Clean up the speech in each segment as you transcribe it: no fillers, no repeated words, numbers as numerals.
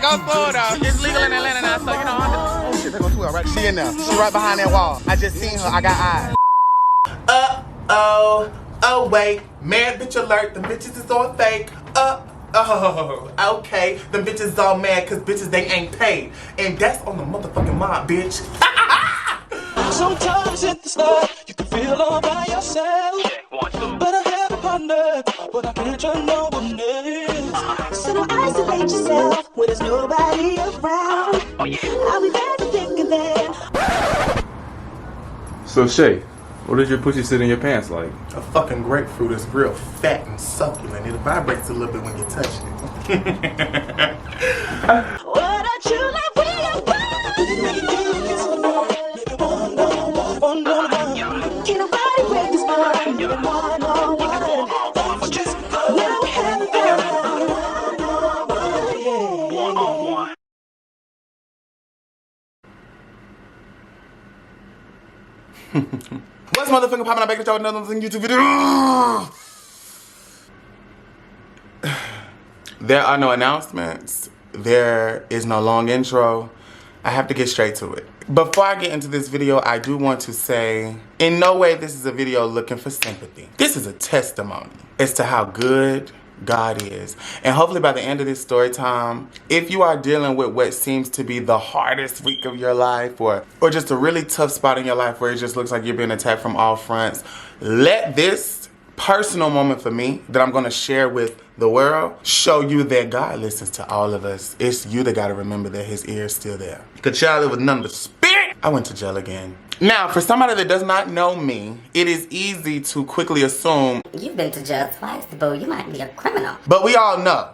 gotta go slow though. It's legal in Atlanta now, so you know. Oh shit, they gonna tweet right. She in there. She right behind that wall. I just seen her. I got eyes. Oh wait, man, bitch alert. The bitches is all fake. Oh, okay. The bitches all mad because bitches they ain't paid, and that's on the motherfucking mob, bitch. Sometimes at the start, you can feel all by yourself. But I have a partner, but I can't trust no one else. So don't isolate yourself when there's nobody around. I'll be there to think of that. So Shay, what does your pussy sit in your pants like? A fucking grapefruit is real fat and succulent. It vibrates a little bit when you touch it. What a true love will find. Can't nobody break this bond. You're one-on-one. That's just now having fun. What's motherfucking poppin'? I'm back to y'all with another YouTube video. There are no announcements. There is no long intro. I have to get straight to it. Before I get into this video, I do want to say, in no way this is a video looking for sympathy. This is a testimony as to how good God is. And hopefully by the end of this story time, if you are dealing with what seems to be the hardest week of your life or just a really tough spot in your life where it just looks like you're being attacked from all fronts, let this personal moment for me that I'm going to share with the world show you that God listens to all of us. It's you that got to remember that his ear is still there. Because child, it was none but spirit. I went to jail again. Now, for somebody that does not know me, it is easy to quickly assume you've been to jail twice, boo. You might be a criminal. But we all know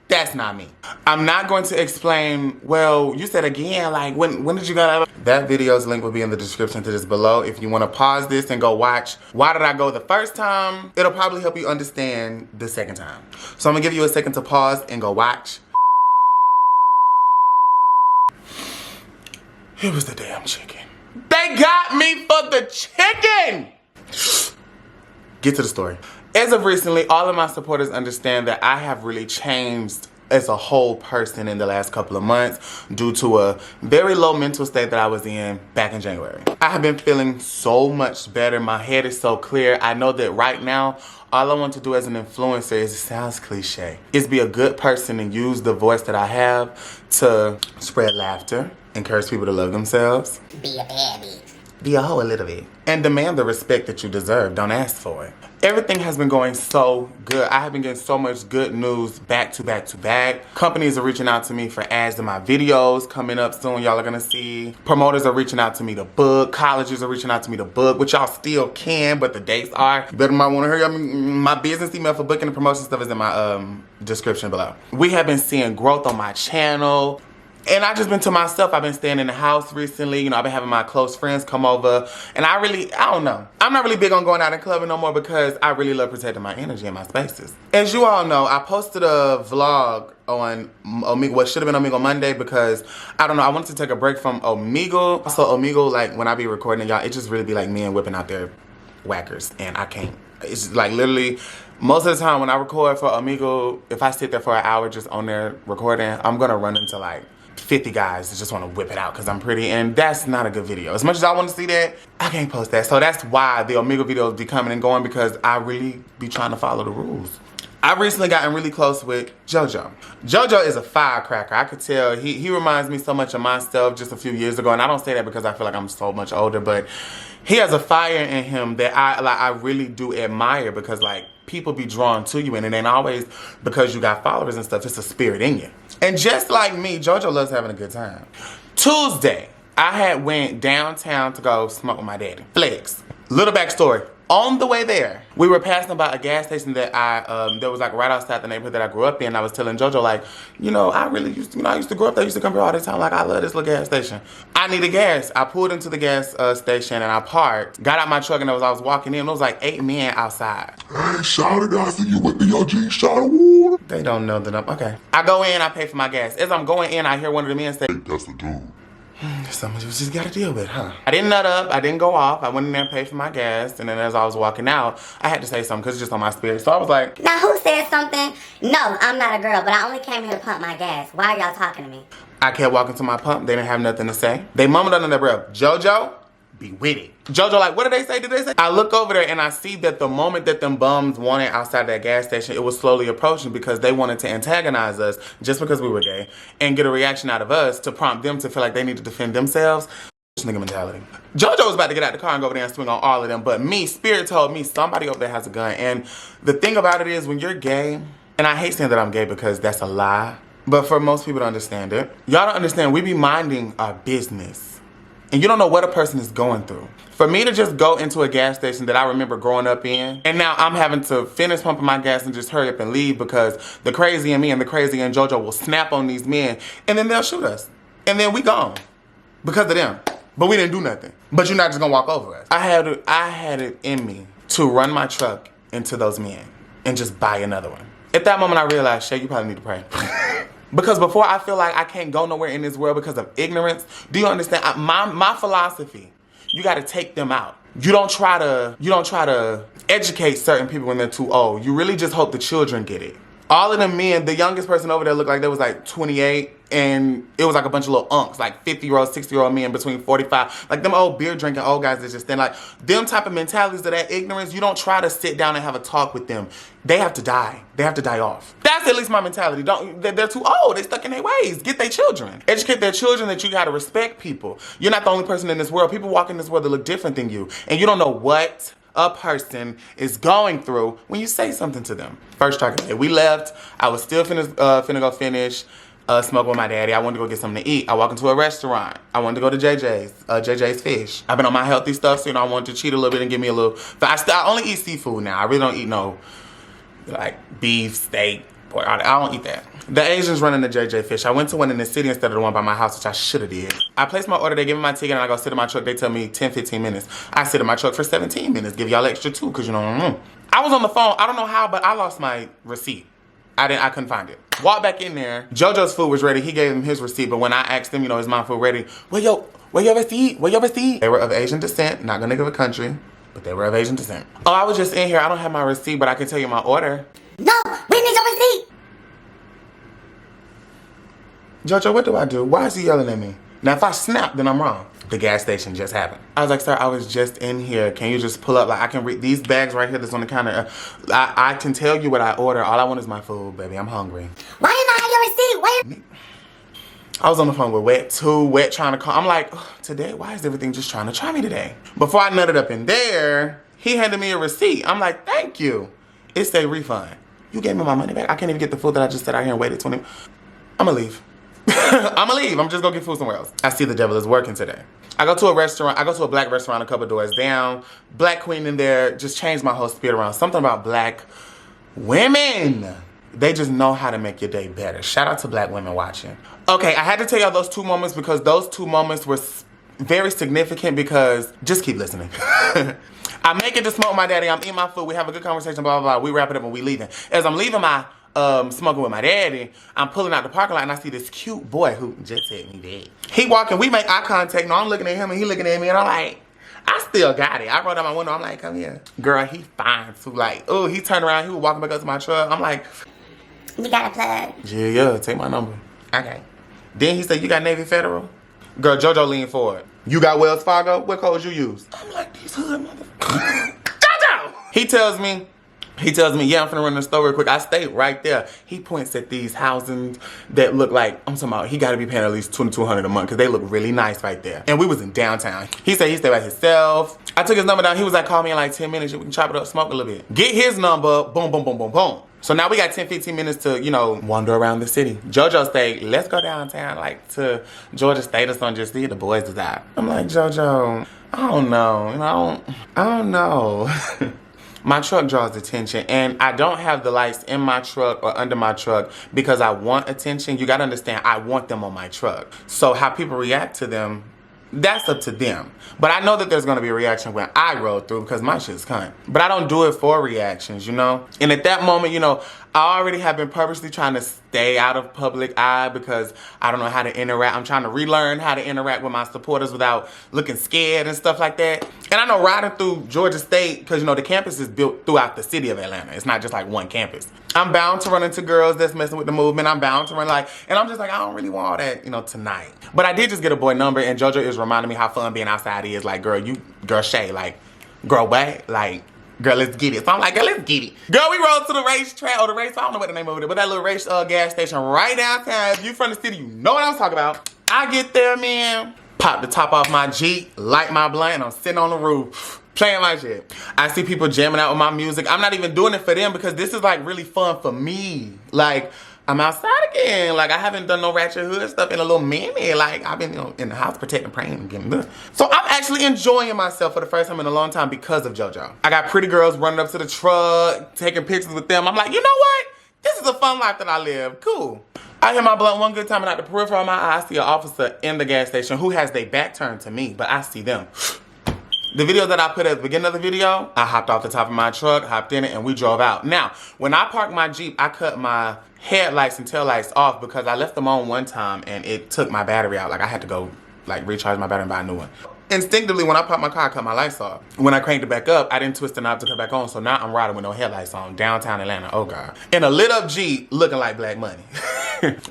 that's not me. I'm not going to explain, well, you said again, like, when did you go? That video's link will be in the description to this below. If you want to pause this and go watch why did I go the first time, it'll probably help you understand the second time. So I'm going to give you a second to pause and go watch. It was the damn chicken. They got me for the chicken! Get to the story. As of recently, all of my supporters understand that I have really changed as a whole person in the last couple of months due to a very low mental state that I was in back in January. I have been feeling so much better. My head is so clear. I know that right now, all I want to do as an influencer is, it sounds cliche, is be a good person and use the voice that I have to spread laughter, encourage people to love themselves. Be a baddie. Be a hoe a little bit. And demand the respect that you deserve. Don't ask for it. Everything has been going so good. I have been getting so much good news back to back to back. Companies are reaching out to me for ads in my videos coming up soon. Y'all are gonna see. Promoters are reaching out to me to book. Colleges are reaching out to me to book, which y'all still can, but the dates are. You better might wanna hurry up. My business email for booking and promotion stuff is in my description below. We have been seeing growth on my channel. And I just been to myself. I've been staying in the house recently. You know, I've been having my close friends come over. And I don't know. I'm not really big on going out and clubbing no more because I really love protecting my energy and my spaces. As you all know, I posted a vlog on Omegle, what should have been Omegle Monday because, I don't know, I wanted to take a break from Omegle. So Omegle, like, when I be recording y'all, it just really be like men whipping out their whackers. And I can't. It's just like literally, most of the time when I record for Omegle, if I sit there for an hour just on there recording, I'm going to run into like 50 guys that just want to whip it out because I'm pretty, and that's not a good video. As much as I want to see that, I can't post that. So that's why the Omegle videos be coming and going, because I really be trying to follow the rules. I've recently gotten really close with JoJo. JoJo is a firecracker. I could tell he reminds me so much of myself just a few years ago, and I don't say that because I feel like I'm so much older, but he has a fire in him that I really do admire, because like people be drawn to you, and it ain't always because you got followers and stuff. It's a spirit in you. And just like me, JoJo loves having a good time. Tuesday, I had went downtown to go smoke with my daddy. Flex. Little backstory. On the way there, we were passing by a gas station that that was like right outside the neighborhood that I grew up in. I was telling JoJo, like, you know, I used to grow up there. I used to come here all the time. Like, I love this little gas station. I needed gas. I pulled into the gas station and I parked. Got out my truck and I was walking in. There was like 8 men outside. Hey, shout it, I see you with your jeans, shout it, water. They don't know that I'm, okay. I go in, I pay for my gas. As I'm going in, I hear one of the men say, hey, that's the dude. Something you just gotta deal with, huh? I didn't nut up, I didn't go off. I went in there and paid for my gas, and then as I was walking out, I had to say something because it's just on my spirit. So I was like, Now who said something? No, I'm not a girl, but I only came here to pump my gas. Why are y'all talking to me? I kept walking to my pump. They didn't have nothing to say. They mumbled under their breath, JoJo, be with it. JoJo like, what did they say? Did they say? I look over there and I see that the moment that them bums wanted outside that gas station, it was slowly approaching because they wanted to antagonize us just because we were gay and get a reaction out of us to prompt them to feel like they need to defend themselves. Nigga mentality. JoJo was about to get out the car and go over there and swing on all of them, but me, Spirit told me somebody over there has a gun. And the thing about it is when you're gay, and I hate saying that I'm gay because that's a lie, but for most people to understand it, y'all don't understand, we be minding our business. And you don't know what a person is going through. For me to just go into a gas station that I remember growing up in, and now I'm having to finish pumping my gas and just hurry up and leave because the crazy in me and the crazy in JoJo will snap on these men, and then they'll shoot us. And then we gone. Because of them. But we didn't do nothing. But you're not just gonna walk over us. I had it in me to run my truck into those men and just buy another one. At that moment I realized, Shay, you probably need to pray. Because before I feel like I can't go nowhere in this world because of ignorance, do you understand? My philosophy, you gotta take them out. You don't try to educate certain people when they're too old. You really just hope the children get it. All of them men, the youngest person over there looked like they was like 28, and it was like a bunch of little unks, like 50-year-old, 60-year-old men between 45. Like them old beer drinking old guys that just stand like, them type of mentalities of that ignorance, you don't try to sit down and have a talk with them. They have to die. They have to die off. That's at least my mentality. They're too old. They stuck in their ways. Get their children. Educate their children that you gotta respect people. You're not the only person in this world. People walk in this world that look different than you, and you don't know what a person is going through when you say something to them. First talking day, we left. I was still finna go finish smoking with my daddy. I wanted to go get something to eat. I walk into a restaurant. I wanted to go to JJ's Fish. I've been on my healthy stuff, so I wanted to cheat a little bit and give me a little. I only eat seafood now. I really don't eat no like beef, steak, pork. I don't eat that. The Asians running the JJ Fish. I went to one in the city instead of the one by my house, which I shoulda did. I placed my order, they give me my ticket, and I go sit in my truck. They tell me 10, 15 minutes. I sit in my truck for 17 minutes. Give y'all extra too, because you know, I was on the phone. I don't know how, but I lost my receipt. I couldn't find it. Walked back in there. JoJo's food was ready. He gave him his receipt, but when I asked him, is my food ready? Where your receipt? Where your receipt? They were of Asian descent. Not gonna give a country, but they were of Asian descent. Oh, I was just in here. I don't have my receipt, but I can tell you my order. No, we need your receipt. JoJo, what do I do? Why is he yelling at me? Now, if I snap, then I'm wrong. The gas station just happened. I was like, sir, I was just in here. Can you just pull up? Like, I can read these bags right here that's on the counter. I can tell you what I order. All I want is my food, baby. I'm hungry. Why you not have your receipt? I was on the phone with Wet trying to call. I'm like, today, why is everything just trying to try me today? Before I nutted up in there, he handed me a receipt. I'm like, thank you. It's a refund. You gave me my money back. I can't even get the food that I just sat out here and waited 20 minutes. I'm gonna leave. I'm gonna leave. I'm just gonna get food somewhere else. I see the devil is working today. I go to a restaurant. I go to a black restaurant a couple doors down. Black queen in there just changed my whole spirit around. Something about black women. They just know how to make your day better. Shout out to black women watching. Okay, I had to tell y'all those two moments because those two moments were very significant because, just keep listening. I make it to smoke with my daddy. I'm eating my food. We have a good conversation, blah, blah, blah. We wrap it up and we leaving. As I'm leaving my smoking with my daddy, I'm pulling out the parking lot and I see this cute boy who just hit me dead. He walking, we make eye contact. No, I'm looking at him and he looking at me and I'm like, I still got it. I rolled out my window. I'm like, come here. Girl, he fine too. Like, oh, he turned around. He was walking back up to my truck. I'm like, You got a plug? Yeah, take my number. Okay. Then he said, you got Navy Federal? Girl, JoJo leaned forward. You got Wells Fargo? What codes you use? I'm like, these hood motherfuckers. JoJo! He tells me, yeah, I'm finna run the store real quick. I stayed right there. He points at these housings that look like, I'm talking about, he gotta be paying at least $2,200 a month because they look really nice right there. And we was in downtown. He said he stayed by himself. I took his number down. He was like, call me in like 10 minutes. We can chop it up, smoke a little bit. Get his number, boom, boom, boom, boom, boom. So now we got 10, 15 minutes to, wander around the city. JoJo stayed, let's go downtown, like to Georgia State or something, just see the boys is out. I'm like, JoJo, I don't know, I don't know. My truck draws attention and I don't have the lights in my truck or under my truck because I want attention. You gotta understand, I want them on my truck. So how people react to them, that's up to them. But I know that there's gonna be a reaction when I roll through because my shit's cunt. But I don't do it for reactions, And at that moment, I already have been purposely trying to stay out of public eye because I don't know how to interact. I'm trying to relearn how to interact with my supporters without looking scared and stuff like that. And I know riding through Georgia State, because you know the campus is built throughout the city of Atlanta. It's not just like one campus. I'm bound to run into girls that's messing with the movement. I'm bound to run and I'm just like, I don't really want all that, you know, tonight. But I did just get a boy number, and JoJo is reminding me how fun being outside is. Like, girl, Shay, like, girl, what? Like, girl, let's get it. So I'm like, girl, let's get it. Girl, we rode to the racetrack, or the race, I don't know what the name of it is, but that little race gas station right downtown. If you from the city, you know what I'm talking about. I get there, man, pop the top off my Jeep, light my blunt, and I'm sitting on the roof, playing my shit. I see people jamming out with my music. I'm not even doing it for them because this is like really fun for me. Like, I'm outside again. Like, I haven't done no ratchet hood stuff in a little minute. Like, I've been, you know, in the house protecting, praying, and getting this. So I'm actually enjoying myself for the first time in a long time because of JoJo. I got pretty girls running up to the truck, taking pictures with them. I'm like, you know what? This is a fun life that I live. Cool. I hit my blunt one good time, and out the peripheral of my eye, I see an officer in the gas station who has their back turned to me, but I see them. The video that I put at the beginning of the video, I hopped off the top of my truck, hopped in it, and we drove out. Now, when I parked my Jeep, I cut my headlights and taillights off because I left them on one time and it took my battery out. Like, I had to go, like, recharge my battery and buy a new one. Instinctively, when I popped my car, I cut my lights off. When I cranked it back up, I didn't twist the knob to cut it back on, so now I'm riding with no headlights on, downtown Atlanta, oh God. In a lit up Jeep, looking like Black Money.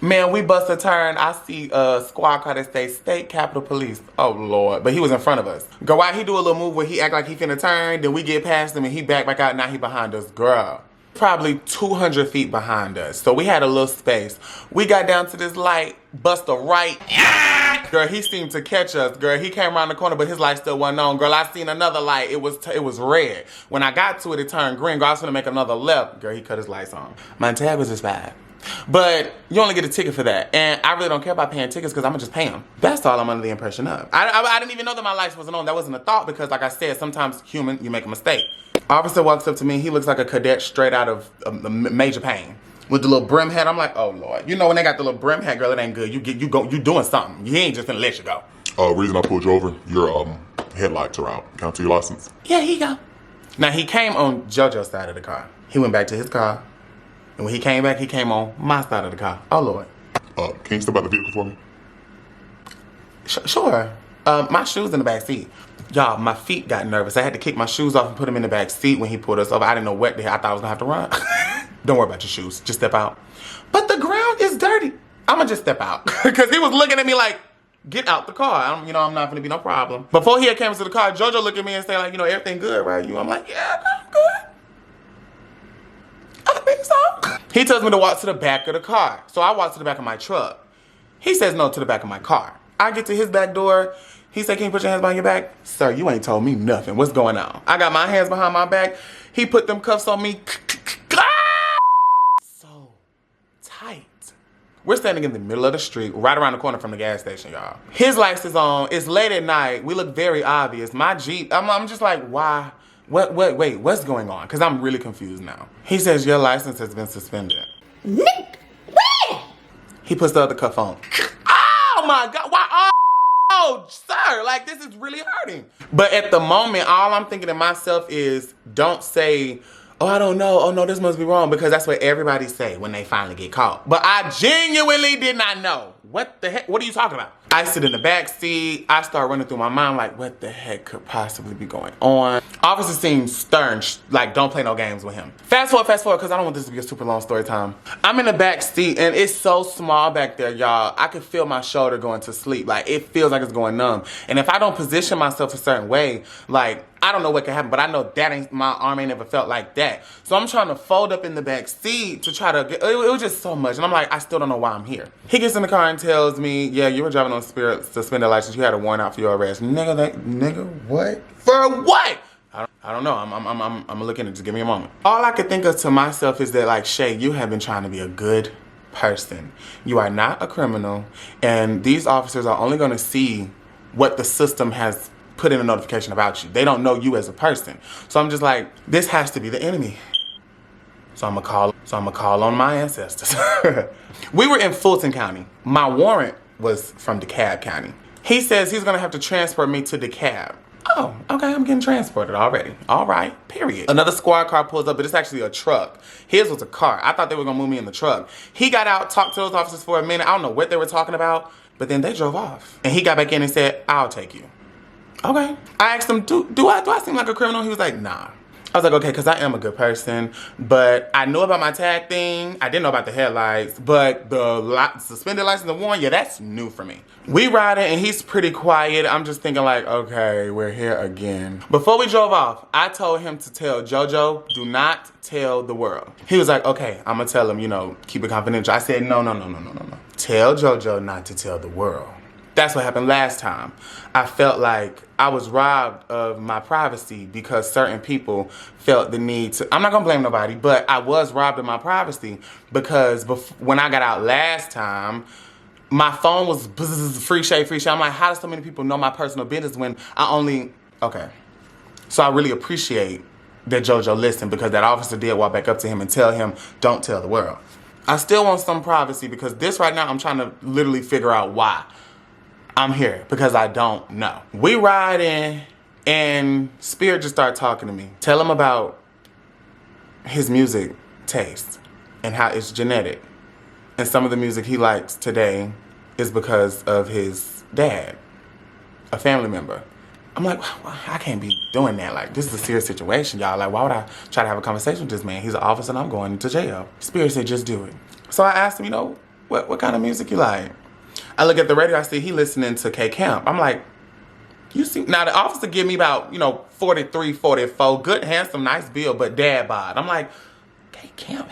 Man, we bust a turn. I see a squad car that says State Capitol Police. Oh Lord, but he was in front of us. Girl, why he do a little move where he act like he finna turn, then we get past him and he back out, now he behind us, girl. Probably 200 feet behind us. So we had a little space. We got down to this light, bust a right. Girl, he seemed to catch us. Girl, he came around the corner, but his light still wasn't on. Girl, I seen another light. It was red. When I got to it, it turned green. Girl, I was gonna make another left. Girl, he cut his lights on. My tab was just bad. But you only get a ticket for that. And I really don't care about paying tickets because I'm gonna just pay them. That's all I'm under the impression of. I didn't even know that my lights wasn't on. That wasn't a thought because, like I said, sometimes human, you make a mistake. Officer walks up to me. He looks like a cadet straight out of Major Pain. With the little brim hat, I'm like, oh Lord. You know when they got the little brim hat, girl, it ain't good. You doing something. You ain't just gonna let you go. Reason I pulled you over, your headlights are out. Can I see your license? Yeah, here you go. Now he came on JoJo's side of the car. He went back to his car. And when he came back, he came on my side of the car. Oh Lord. Can you step out the vehicle for me? Sure. My shoes in the back seat. Y'all, my feet got nervous. I had to kick my shoes off and put them in the back seat when he pulled us over. I didn't know what the hell. I thought I was gonna have to run. Don't worry about your shoes. Just step out. But the ground is dirty. I'ma just step out. Because he was looking at me like, get out the car. I'm not gonna be no problem. Before he had came to the car, JoJo looked at me and said, like, everything good, right? I'm like, yeah, I'm good. I think so. He tells me to walk to the back of the car. So I walk to the back of my truck. He says no to the back of my car. I get to his back door. He said, can you put your hands behind your back? Sir, you ain't told me nothing. What's going on? I got my hands behind my back. He put them cuffs on me. So tight. We're standing in the middle of the street, right around the corner from the gas station, y'all. His lights is on. It's late at night. We look very obvious. My Jeep, I'm just like, why? Wait, what's going on? Because I'm really confused now. He says, your license has been suspended. Nick, where? He puts the other cuff on. Oh my God, why? Oh, sir, like this is really hurting. But at the moment, all I'm thinking to myself is, don't say, oh, I don't know. Oh no, this must be wrong, because that's what everybody say when they finally get caught. But I genuinely did not know. What the heck? What are you talking about? I sit in the back seat. I start running through my mind like, what the heck could possibly be going on? Officer seems stern, like don't play no games with him. Fast forward, because I don't want this to be a super long story time. I'm in the back seat and it's so small back there, y'all. I could feel my shoulder going to sleep. Like it feels like it's going numb. And if I don't position myself a certain way, like I don't know what can happen, but I know that ain't, my arm ain't ever felt like that. So I'm trying to fold up in the back seat to try to get, it was just so much. And I'm like, I still don't know why I'm here. He gets in the car and tells me, yeah, you were driving on suspended license. You had a warrant out for your arrest. Nigga, what? For what? I don't know. I'm gonna look into it. Just give me a moment. All I could think of to myself is that, like, Shay, you have been trying to be a good person. You are not a criminal. And these officers are only gonna see what the system has put in a notification about you. They don't know you as a person. So I'm just like, this has to be the enemy. So I'm gonna call on my ancestors. We were in Fulton County. My warrant was from DeKalb County. He says he's gonna have to transfer me to DeKalb. Oh, okay, I'm getting transported already. All right, period. Another squad car pulls up, but it's actually a truck. His was a car. I thought they were gonna move me in the truck. He got out, talked to those officers for a minute. I don't know what they were talking about, but then they drove off. And he got back in and said, I'll take you. Okay. I asked him, do I seem like a criminal? He was like, nah. I was like, okay, because I am a good person, but I knew about my tag thing. I didn't know about the headlights, but the suspended license and warrant, yeah, that's new for me. We riding and he's pretty quiet. I'm just thinking like, okay, we're here again. Before we drove off, I told him to tell JoJo, do not tell the world. He was like, okay, I'm gonna tell him, you know, keep it confidential. I said, no. Tell JoJo not to tell the world. That's what happened last time. I felt like I was robbed of my privacy because certain people felt the need to, I'm not gonna blame nobody, but I was robbed of my privacy because when I got out last time, my phone was free shade. I'm like, how do so many people know my personal business when I only, okay. So I really appreciate that JoJo listened because that officer did walk back up to him and tell him, don't tell the world. I still want some privacy because this right now, I'm trying to literally figure out why I'm here because I don't know. We ride in and Spirit just started talking to me. Tell him about his music taste and how it's genetic. And some of the music he likes today is because of his dad, a family member. I'm like, well, I can't be doing that. Like, this is a serious situation, y'all. Like, why would I try to have a conversation with this man? He's an officer and I'm going to jail. Spirit said, just do it. So I asked him, you know, what kind of music you like? I look at the radio, I see he listening to K Camp. I'm like, you see, now the officer give me about, 43, 44, good, handsome, nice bill, but dad bod. I'm like, K Camp,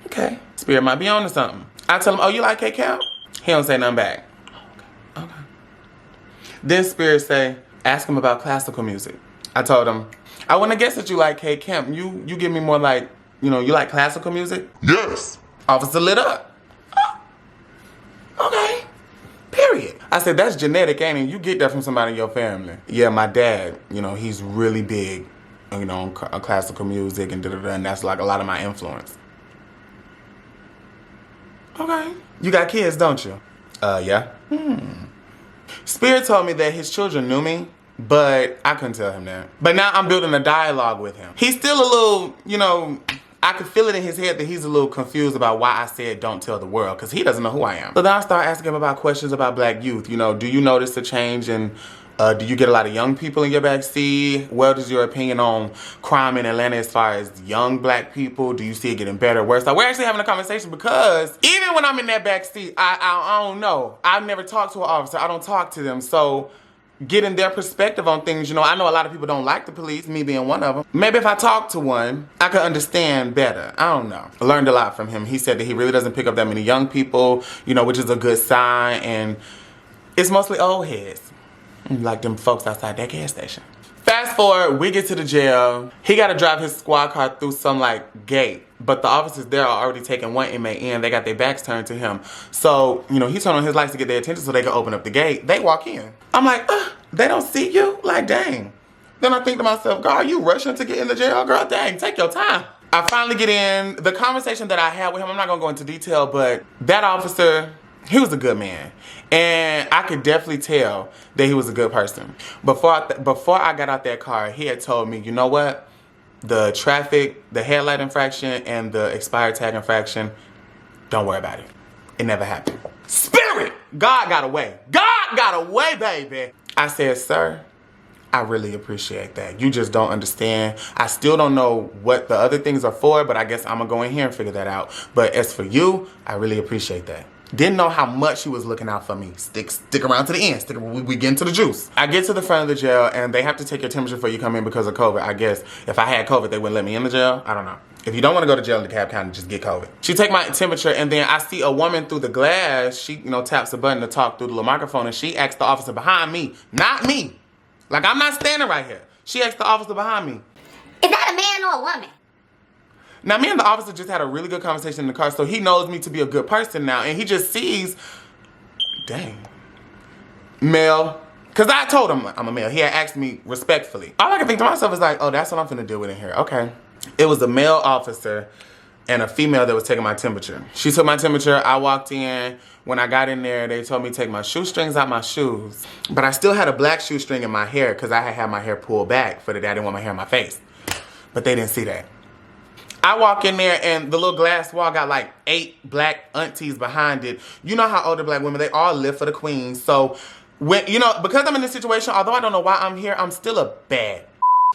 okay. Spirit might be on to something. I tell him, oh, you like K Camp? He don't say nothing back. Okay. Then Spirit say, ask him about classical music. I told him, I wouldn't have guessed that you like K Camp. You give me more like, you like classical music? Yes. Officer lit up. Okay, period. I said, that's genetic, ain't it? You get that from somebody in your family. Yeah, my dad, he's really big, on classical music and da-da-da, and that's like a lot of my influence. Okay. You got kids, don't you? Yeah. Spirit told me that his children knew me, but I couldn't tell him that. But now I'm building a dialogue with him. He's still a little, I could feel it in his head that he's a little confused about why I said don't tell the world, because he doesn't know who I am. So then I start asking him about questions about black youth. Do you notice a change in, do you get a lot of young people in your backseat? What is your opinion on crime in Atlanta as far as young black people? Do you see it getting better or worse? So we're actually having a conversation because even when I'm in that backseat, I don't know. I've never talked to an officer. I don't talk to them. So getting their perspective on things, I know a lot of people don't like the police, me being one of them. Maybe if I talk to one, I could understand better. I don't know. I learned a lot from him. He said that he really doesn't pick up that many young people, which is a good sign, and it's mostly old heads, like them folks outside that gas station. Fast forward, we get to the jail. He got to drive his squad car through some gate, but the officers there are already taking one inmate in. They got their backs turned to him. So, he turned on his lights to get their attention so they can open up the gate. They walk in. I'm like, they don't see you? Like, dang. Then I think to myself, girl, are you rushing to get in the jail? Girl, dang, take your time. I finally get in. The conversation that I had with him, I'm not going to go into detail, but that officer, he was a good man. And I could definitely tell that he was a good person. Before I got out that car, he had told me, you know what? The traffic, the headlight infraction, and the expired tag infraction, don't worry about it. It never happened. Spirit! God got away. God got away, baby. I said, sir, I really appreciate that. You just don't understand. I still don't know what the other things are for, but I guess I'm going to go in here and figure that out. But as for you, I really appreciate that. Didn't know how much he was looking out for me. Stick around to the end. We get into the juice. I get to the front of the jail, and they have to take your temperature before you come in because of COVID. I guess if I had COVID, they wouldn't let me in the jail. I don't know. If you don't want to go to jail in DeKalb County, just get COVID. She take my temperature, and then I see a woman through the glass. She, taps a button to talk through the little microphone, and she asks the officer behind me, not me. Like, I'm not standing right here. She asked the officer behind me. Is that a man or a woman? Now, me and the officer just had a really good conversation in the car, so he knows me to be a good person now, and he just sees, dang, male. Because I told him I'm a male. He had asked me respectfully. All I can think to myself is like, oh, that's what I'm finna deal with in here. Okay. It was a male officer, and a female that was taking my temperature. She took my temperature. I walked in. When I got in there, they told me to take my shoestrings out my shoes. But I still had a black shoestring in my hair because I had my hair pulled back for the day. I didn't want my hair in my face. But they didn't see that. I walk in there and the little glass wall got like 8 black aunties behind it. You know how older black women, they all live for the queen. So, when because I'm in this situation, although I don't know why I'm here, I'm still a bad.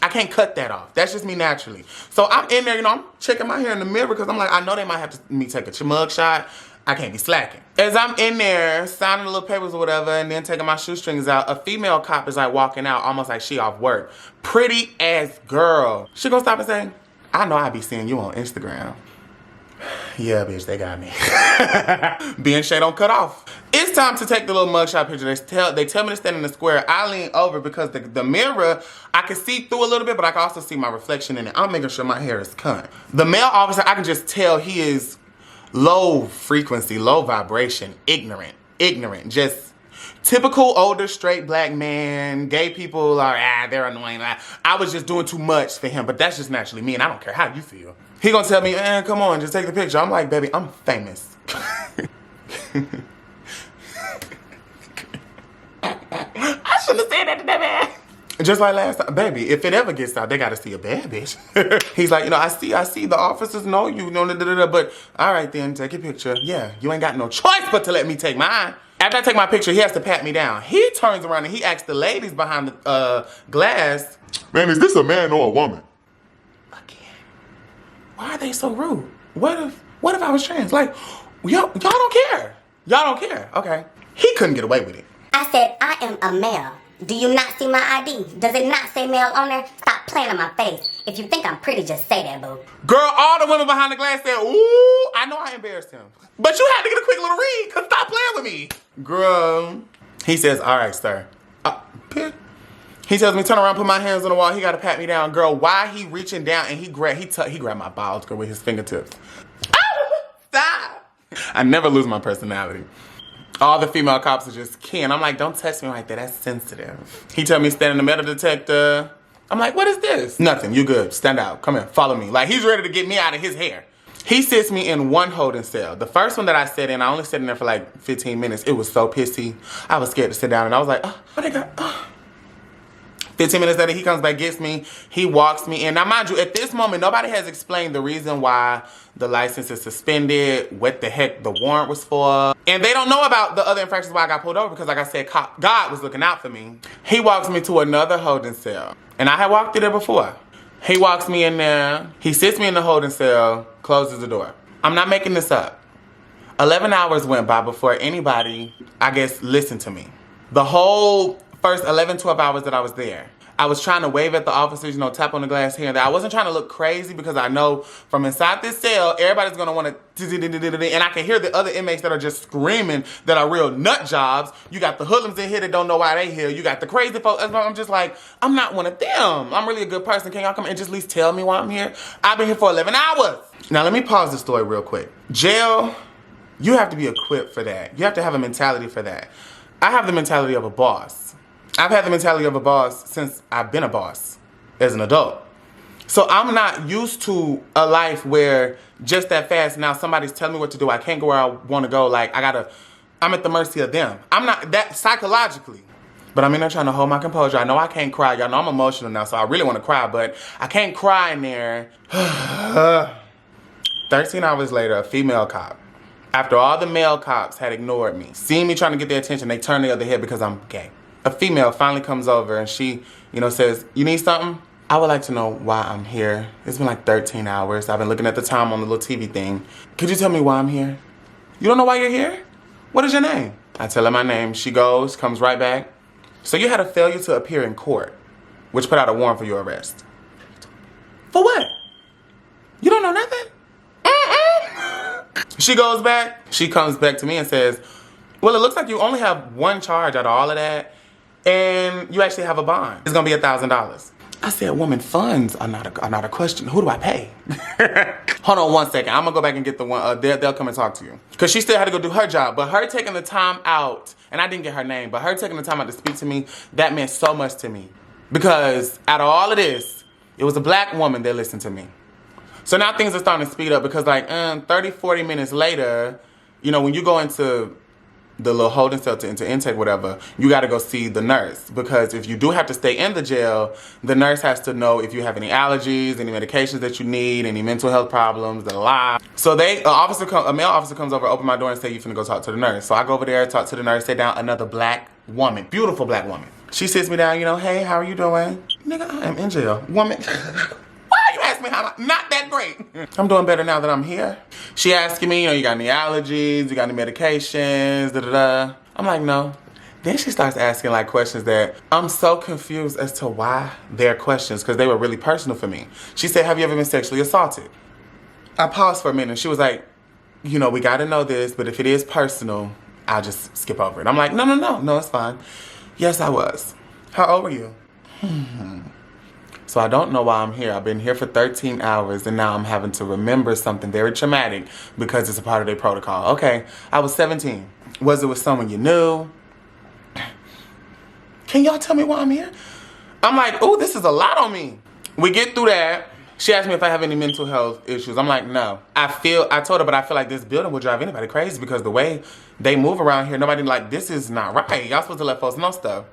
I can't cut that off. That's just me naturally. So I'm in there, I'm checking my hair in the mirror because I'm like, I know they might have me take a mug shot. I can't be slacking. As I'm in there, signing the little papers or whatever, and then taking my shoestrings out, a female cop is like walking out, almost like she off work. Pretty ass girl. She gonna stop and say, I know I be seeing you on Instagram. Yeah, bitch, they got me. Being Shay don't cut off. It's time to take the little mugshot picture. They tell me to stand in the square. I lean over because the mirror, I can see through a little bit, but I can also see my reflection in it. I'm making sure my hair is cut. The male officer, I can just tell he is low frequency, low vibration, ignorant, just typical older straight black man. Gay people are, they're annoying. I was just doing too much for him, but that's just naturally me, and I don't care how you feel. He gonna tell me, come on, just take the picture. I'm like, baby, I'm famous. I shouldn't have said that to that man. Just like last time, baby, if it ever gets out, they gotta see a bad bitch. He's like, I see the officers know you, but all right then, take your picture. Yeah, you ain't got no choice but to let me take mine. After I take my picture, he has to pat me down. He turns around and he asks the ladies behind the glass, Man, is this a man or a woman? again, why are they so rude? What if I was trans? Like, y'all don't care. Y'all don't care. Okay. He couldn't get away with it. I said, I am a male. Do you not see my ID? Does it not say male on there? Stop playing on my face. If you think I'm pretty, just say that, boo. Girl, all the women behind the glass said, ooh, I know I embarrassed him. But you had to get a quick little read, because stop playing with me. Girl. He says, all right, sir. He tells me, turn around, put my hands on the wall. He got to pat me down. Girl, why he reaching down and he grabbed my balls, girl, with his fingertips. Stop. I never lose my personality. All the female cops are just keying. I'm like, don't touch me like that. That's sensitive. He tell me stand in the metal detector. I'm like, what is this? Nothing. You good. Stand out. Come here. Follow me. Like, he's ready to get me out of his hair. He sits me in one holding cell. The first one that I sat in, I only sat in there for like 15 minutes. It was so pissy. I was scared to sit down, and I was like, oh my God. 15 minutes later, he comes back, gets me. He walks me in. Now, mind you, at this moment, nobody has explained the reason why the license is suspended, what the heck the warrant was for. And they don't know about the other infractions why I got pulled over because, like I said, God was looking out for me. He walks me to another holding cell. And I had walked through there before. He walks me in there. He sits me in the holding cell, closes the door. I'm not making this up. 11 hours went by before anybody, I guess, listened to me. The whole first 11, 12 hours that I was there, I was trying to wave at the officers, tap on the glass here and there. I wasn't trying to look crazy because I know from inside this cell, everybody's gonna wanna, and I can hear the other inmates that are just screaming that are real nut jobs. You got the hoodlums in here that don't know why they here. You got the crazy folks. I'm just like, I'm not one of them. I'm really a good person. Can y'all come and just at least tell me why I'm here? I've been here for 11 hours. Now let me pause the story real quick. Jail, you have to be equipped for that. You have to have a mentality for that. I have the mentality of a boss. I've had the mentality of a boss since I've been a boss as an adult. So I'm not used to a life where just that fast now somebody's telling me what to do. I can't go where I want to go. Like I'm at the mercy of them. I'm not that psychologically. But I'm in there trying to hold my composure. I know I can't cry. Y'all know I'm emotional now, so I really want to cry, but I can't cry in there. 13 hours later, a female cop, after all the male cops had ignored me, seeing me trying to get their attention, they turned the other head because I'm gay. A female finally comes over and she, says, you need something? I would like to know why I'm here. It's been like 13 hours. I've been looking at the time on the little TV thing. Could you tell me why I'm here? You don't know why you're here? What is your name? I tell her my name. She goes, comes right back. So you had a failure to appear in court, which put out a warrant for your arrest. For what? You don't know nothing? She goes back. She comes back to me and says, well, it looks like you only have one charge out of all of that. And you actually have a bond. It's gonna be $1,000. I said, woman, funds are not a question. Who do I pay? Hold on one second. I'm gonna go back and get the one. They'll come and talk to you. Because she still had to go do her job. But her taking the time out, and I didn't get her name, but her taking the time out to speak to me, that meant so much to me. Because out of all of this, it was a black woman that listened to me. So now things are starting to speed up because like 30, 40 minutes later, you know, when you go into the little holding cell to enter intake, whatever, you got to go see the nurse. Because if you do have to stay in the jail, the nurse has to know if you have any allergies, any medications that you need, any mental health problems, the lie. So a male officer comes over, open my door and say, you finna go talk to the nurse. So I go over there, talk to the nurse, sit down, another black woman, beautiful black woman. She sits me down, you know, hey, how are you doing? Nigga, I am in jail. Woman. Why you ask me how I'm not that great? I'm doing better now that I'm here. She asking me, you know, you got any allergies? You got any medications? Da-da-da. I'm like, no. Then she starts asking like questions that I'm so confused as to why they're questions, because they were really personal for me. She said, have you ever been sexually assaulted? I paused for a minute. She was like, you know, we got to know this, but if it is personal, I'll just skip over it. I'm like, no, it's fine. Yes, I was. How old were you? So I don't know why I'm here. I've been here for 13 hours and now I'm having to remember something very traumatic because it's a part of their protocol. Okay, I was 17. Was it with someone you knew? Can y'all tell me why I'm here? I'm like, ooh, this is a lot on me. We get through that. She asked me if I have any mental health issues. I'm like, no. I told her, but I feel like this building will drive anybody crazy because the way they move around here, nobody like, this is not right. Y'all supposed to let folks know stuff.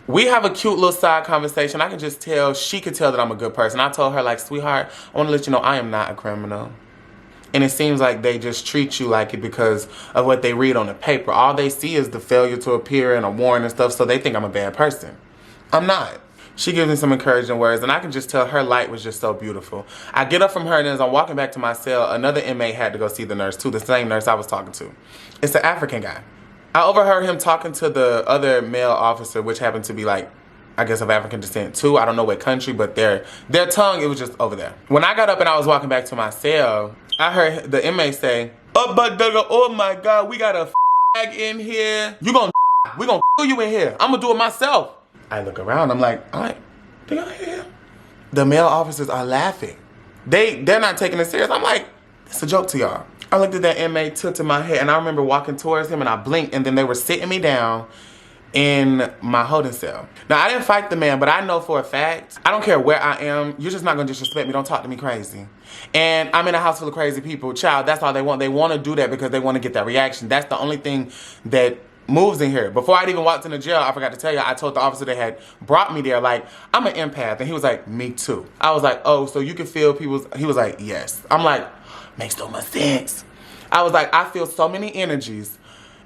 We have a cute little side conversation. I can just tell, she could tell that I'm a good person. I told her like, sweetheart, I want to let you know I am not a criminal. And it seems like they just treat you like it because of what they read on the paper. All they see is the failure to appear and a warrant and stuff, so they think I'm a bad person. I'm not. She gives me some encouraging words, and I can just tell her light was just so beautiful. I get up from her, and as I'm walking back to my cell, another inmate had to go see the nurse too, the same nurse I was talking to. It's an African guy. I overheard him talking to the other male officer, which happened to be like, I guess of African descent too. I don't know what country, but their tongue, it was just over there. When I got up and I was walking back to my cell, I heard the inmate say, oh my God, we got a fag in here. We gonna you in here. I'm gonna do it myself. I look around, I'm like, all right, do y'all hear him? The male officers are laughing. They're not taking it serious. I'm like, it's a joke to y'all. I looked at that inmate, tilted my head, and I remember walking towards him and I blinked, and then they were sitting me down in my holding cell. Now, I didn't fight the man, but I know for a fact, I don't care where I am, you're just not gonna disrespect me. Don't talk to me crazy. And I'm in a house full of crazy people. Child, that's all they want. They wanna do that because they wanna get that reaction. That's the only thing that moves in here. Before I'd even walked into jail, I forgot to tell you, I told the officer that had brought me there, like, I'm an empath. And he was like, me too. I was like, oh, so you can feel people's, he was like, yes. I'm like, makes so much sense. I was like, I feel so many energies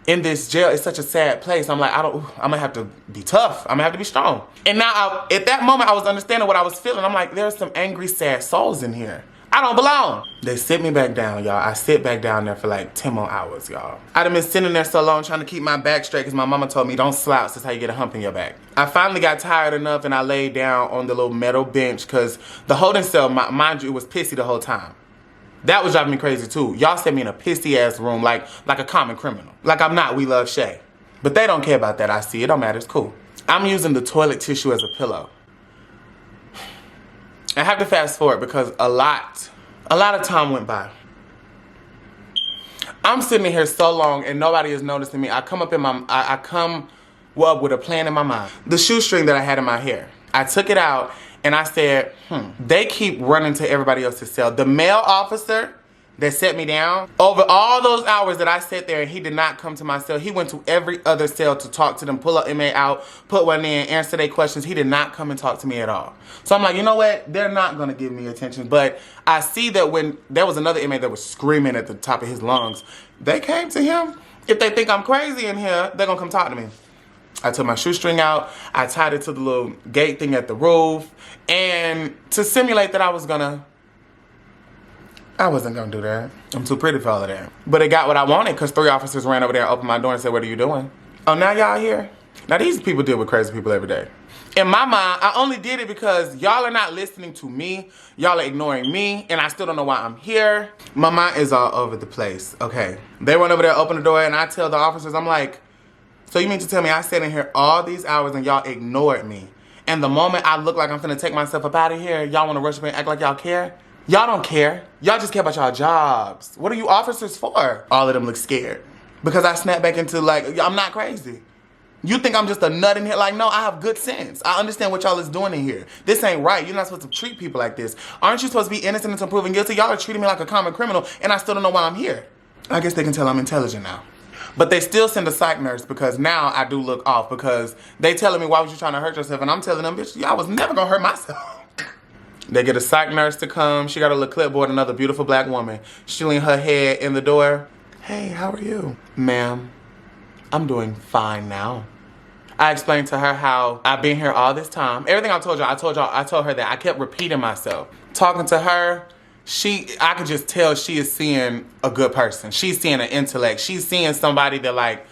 in this jail. It's such a sad place. I'm like, I'm gonna have to be tough. I'm gonna have to be strong. And now, at that moment, I was understanding what I was feeling. I'm like, there's some angry, sad souls in here. I don't belong. They sit me back down, y'all. I sit back down there for like 10 more hours, y'all. I'd have been sitting there so long trying to keep my back straight because my mama told me, don't slouch. That's how you get a hump in your back. I finally got tired enough and I laid down on the little metal bench because the holding cell, mind you, it was pissy the whole time. That was driving me crazy too. Y'all set me in a pissy ass room like a common criminal. Like I'm not Weluvche. But they don't care about that. I see. It don't matter. It's cool. I'm using the toilet tissue as a pillow. I have to fast forward because a lot of time went by. I'm sitting here so long and nobody is noticing me. I come up with a plan in my mind. The shoestring that I had in my hair, I took it out and I said, they keep running to everybody else's cell. The male officer that set me down, over all those hours that I sat there and he did not come to my cell, he went to every other cell to talk to them, pull an inmate out, put one in, answer their questions. He did not come and talk to me at all. So I'm like, you know what? They're not gonna give me attention. But I see that when there was another inmate that was screaming at the top of his lungs, they came to him. If they think I'm crazy in here, they're gonna come talk to me. I took my shoestring out, I tied it to the little gate thing at the roof, and to simulate that I wasn't gonna do that. I'm too pretty for all of that. But it got what I wanted because 3 officers ran over there and opened my door and said, what are you doing? Oh, now y'all here? Now these people deal with crazy people every day. In my mind, I only did it because y'all are not listening to me. Y'all are ignoring me, and I still don't know why I'm here. My mind is all over the place. Okay. They run over there, open the door, and I tell the officers, I'm like, so you mean to tell me I sat in here all these hours and y'all ignored me? And the moment I look like I'm finna take myself up out of here, y'all wanna rush me and act like y'all care? Y'all don't care. Y'all just care about y'all jobs. What are you officers for? All of them look scared. Because I snapped back into like, I'm not crazy. You think I'm just a nut in here? Like, no, I have good sense. I understand what y'all is doing in here. This ain't right. You're not supposed to treat people like this. Aren't you supposed to be innocent until proven guilty? Y'all are treating me like a common criminal, and I still don't know why I'm here. I guess they can tell I'm intelligent now. But they still send a psych nurse because now I do look off because they telling me, why was you trying to hurt yourself? And I'm telling them, bitch, I was never gonna hurt myself. They get a psych nurse to come. She got a little clipboard, another beautiful black woman. She leaned her head in the door. Hey, how are you? Ma'am, I'm doing fine now. I explained to her how I've been here all this time. Everything I told her that. I kept repeating myself. Talking to her, I could just tell she is seeing a good person. She's seeing an intellect. She's seeing somebody that like,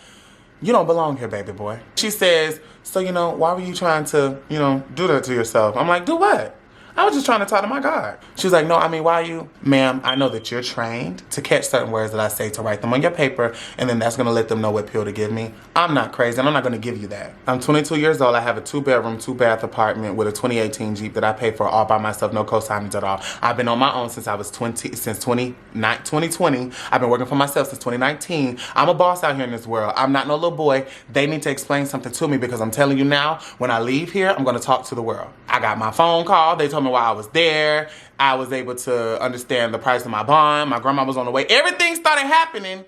you don't belong here, baby boy. She says, so, why were you trying to, do that to yourself? I'm like, do what? I was just trying to talk to my God. She was like, no, I mean, why you? Ma'am, I know that you're trained to catch certain words that I say, to write them on your paper, and then that's gonna let them know what pill to give me. I'm not crazy, and I'm not gonna give you that. I'm 22 years old. I have a 2-bedroom, 2-bath apartment with a 2018 Jeep that I pay for all by myself, no co-signers at all. I've been on my own since I was 2020. I've been working for myself since 2019. I'm a boss out here in this world. I'm not no little boy. They need to explain something to me because I'm telling you now, when I leave here, I'm gonna talk to the world. I got my phone call. They told me while I was there. I was able to understand the price of my bond. My grandma was on the way. Everything started happening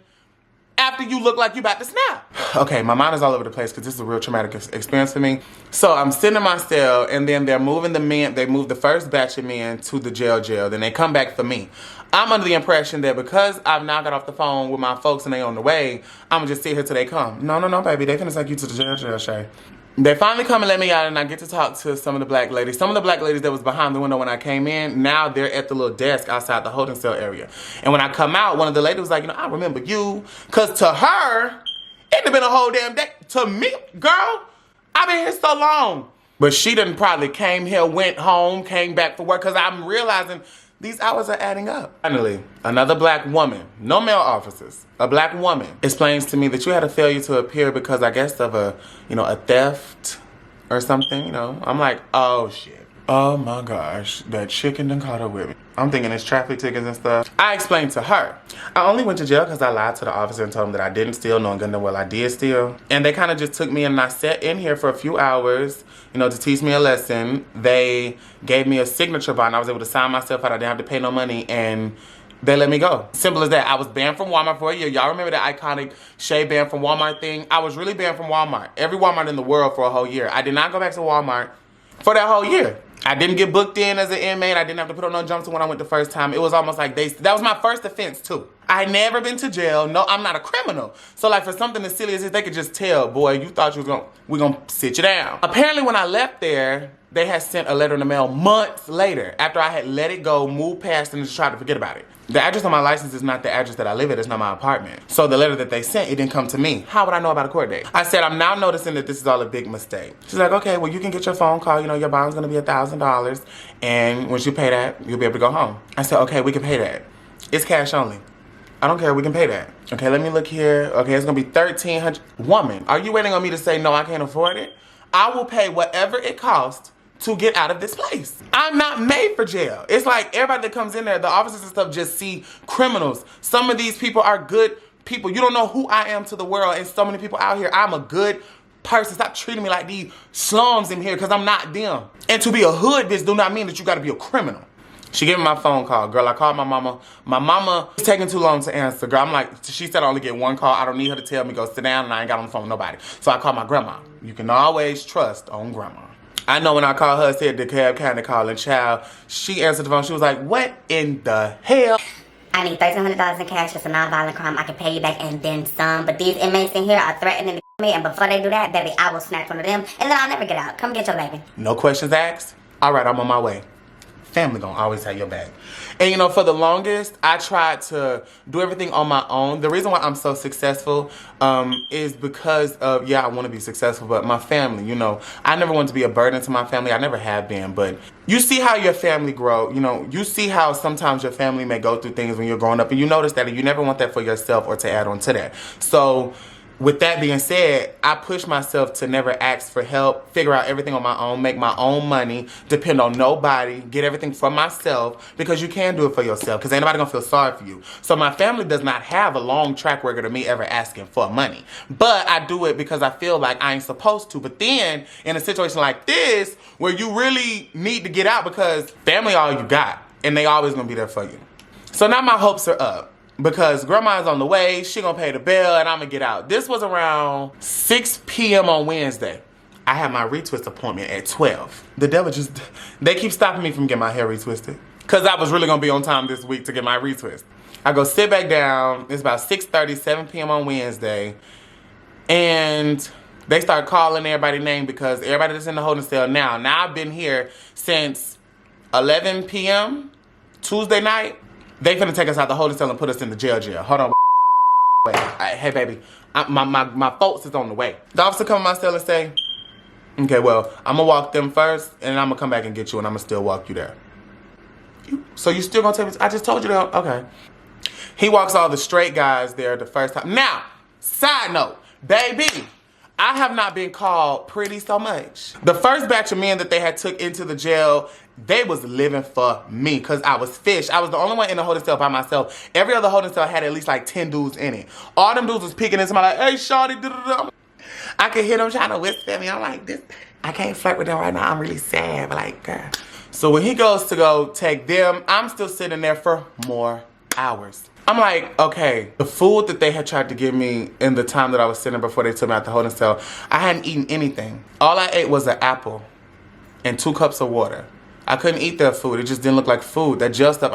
after you look like you about to snap. Okay, my mind is all over the place because this is a real traumatic experience for me. So I'm sitting in my cell, and then they're moving the men. They moved the first batch of men to the jail. Then they come back for me. I'm under the impression that because I've now got off the phone with my folks and they on the way, I'm gonna just sit here till they come. No, baby. They finna take you to the jail, Shay. They finally come and let me out, and I get to talk to some of the black ladies. Some of the black ladies that was behind the window when I came in, now they're at the little desk outside the holding cell area. And when I come out, one of the ladies was like, I remember you. Because to her, it'd been a whole damn day. To me, girl, I've been here so long. But she done probably came here, went home, came back for work, because I'm realizing these hours are adding up. Finally, another black woman, no male officers, a black woman explains to me that you had a failure to appear because I guess of a theft or something, I'm like, oh shit. Oh my gosh, that chicken done caught up with me. I'm thinking it's traffic tickets and stuff. I explained to her, I only went to jail because I lied to the officer and told him that I didn't steal, knowing good and well I did steal. And they kind of just took me and I sat in here for a few hours, to teach me a lesson. They gave me a signature bond. I was able to sign myself out. I didn't have to pay no money, and they let me go. Simple as that. I was banned from Walmart for a year. Y'all remember that iconic Shay banned from Walmart thing? I was really banned from Walmart. Every Walmart in the world for a whole year. I did not go back to Walmart for that whole year. I didn't get booked in as an inmate. I didn't have to put on no jumpsuit when I went the first time. It was almost like that was my first offense too. I had never been to jail. No, I'm not a criminal. So like for something as silly as this, they could just tell, boy, you thought we're gonna sit you down. Apparently when I left there, they had sent a letter in the mail months later after I had let it go, moved past, and just tried to forget about it. The address on my license is not the address that I live at. It's not my apartment. So the letter that they sent, it didn't come to me. How would I know about a court date? I said, I'm now noticing that this is all a big mistake. She's like, okay, well, you can get your phone call. Your bond's going to be $1,000. And once you pay that, you'll be able to go home. I said, okay, we can pay that. It's cash only. I don't care. We can pay that. Okay, let me look here. Okay, it's going to be $1,300. Woman, are you waiting on me to say, no, I can't afford it? I will pay whatever it costs to get out of this place. I'm not made for jail. It's like everybody that comes in there, the officers and stuff just see criminals. Some of these people are good people. You don't know who I am to the world, and so many people out here, I'm a good person. Stop treating me like these slums in here because I'm not them. And to be a hood bitch do not mean that you gotta be a criminal. She gave me my phone call. Girl, I called my mama. My mama is taking too long to answer. Girl, I'm like, she said I only get one call. I don't need her to tell me, go sit down, and I ain't got on the phone with nobody. So I called my grandma. You can always trust on grandma. I know when I called her, said the cab kind of calling child, she answered the phone. She was like, what in the hell? I need $1,300 in cash. It's a non-violent crime. I can pay you back and then some. But these inmates in here are threatening me, and before they do that, baby, I will snatch one of them, and then I'll never get out. Come get your baby. No questions asked? All right, I'm on my way. Family gonna always have your back. And for the longest, I tried to do everything on my own. The reason why I'm so successful is because of, I want to be successful, but my family, I never wanted to be a burden to my family. I never have been, but you see how your family grow. You see how sometimes your family may go through things when you're growing up, and you notice that, and you never want that for yourself or to add on to that. So with that being said, I push myself to never ask for help, figure out everything on my own, make my own money, depend on nobody, get everything for myself, because you can do it for yourself, because ain't nobody gonna feel sorry for you. So my family does not have a long track record of me ever asking for money. But I do it because I feel like I ain't supposed to. But then, in a situation like this, where you really need to get out, because family all you got, and they always gonna be there for you. So now my hopes are up. Because grandma's on the way, she gonna pay the bill, and I'm gonna get out. This was around 6 p.m. on Wednesday. I had my retwist appointment at 12. The devil they keep stopping me from getting my hair retwisted. Cause I was really gonna be on time this week to get my retwist. I go sit back down, it's about 6:30, 7 p.m. on Wednesday, and they start calling everybody's name because everybody that's in the holding cell now I've been here since 11 p.m. Tuesday night. They finna take us out the holding cell and put us in the jail. Hold on. Wait. Hey, baby. My folks is on the way. The officer come in my cell and say, okay, well, I'm gonna walk them first, and I'm gonna come back and get you, and I'm gonna still walk you there. So you still gonna take me? I just told you that. Okay. He walks all the straight guys there the first time. Now, side note, baby, I have not been called pretty so much. The first batch of men that they had took into the jail, they was living for me because I was fish. I was the only one in the holding cell by myself. Every other holding cell had at least like 10 dudes in it. All them dudes was peeking into my like, hey, shawty, da-da-da. I could hear them trying to whisper at me. I'm like, this, I can't flirt with them right now. I'm really sad, but like, girl. So when he goes to go take them, I'm still sitting there for more hours. I'm like, okay, the food that they had tried to give me in the time that I was sitting before they took me out the holding cell, I hadn't eaten anything. All I ate was an apple and 2 cups of water. I couldn't eat their food. It just didn't look like food. That jail stuff,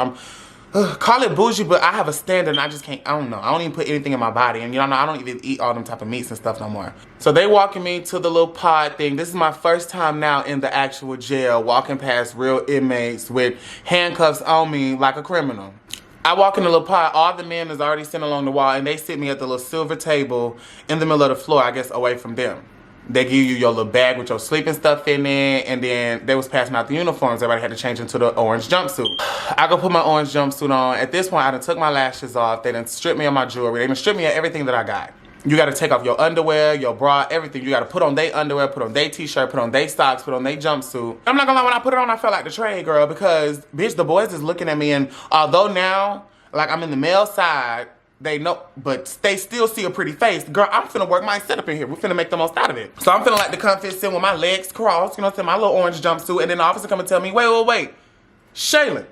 call it bougie, but I have a standard and I just can't, I don't know. I don't even put anything in my body. And you know, I don't even eat all them type of meats and stuff no more. So they walking me to the little pod thing. This is my first time now in the actual jail, walking past real inmates with handcuffs on me like a criminal. I walk in the little pod, all the men is already sitting along the wall, and they sit me at the little silver table in the middle of the floor, I guess away from them. They give you your little bag with your sleeping stuff in it, and then they was passing out the uniforms. Everybody had to change into the orange jumpsuit. I go put my orange jumpsuit on. At this point, I done took my lashes off. They done stripped me of my jewelry. They done stripped me of everything that I got. You gotta take off your underwear, your bra, everything. You gotta put on their underwear, put on their t-shirt, put on their socks, put on their jumpsuit. I'm not gonna lie, when I put it on, I felt like the trade girl because, bitch, the boys is looking at me, and although now, like I'm in the male side, they know, but they still see a pretty face. Girl, I'm finna work my setup in here. We're finna make the most out of it. So I'm finna like the comfy sit with my legs crossed, you know what I'm saying, my little orange jumpsuit, and then the officer come and tell me, wait. Shaylin,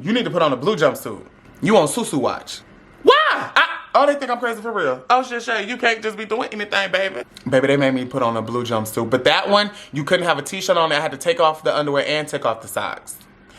you need to put on a blue jumpsuit. You on Susu watch. Why? Oh, they think I'm crazy for real. Oh shit, Shay, you can't just be doing anything, baby. Baby, they made me put on a blue jumpsuit. But that one, you couldn't have a t-shirt on. I had to take off the underwear and take off the socks.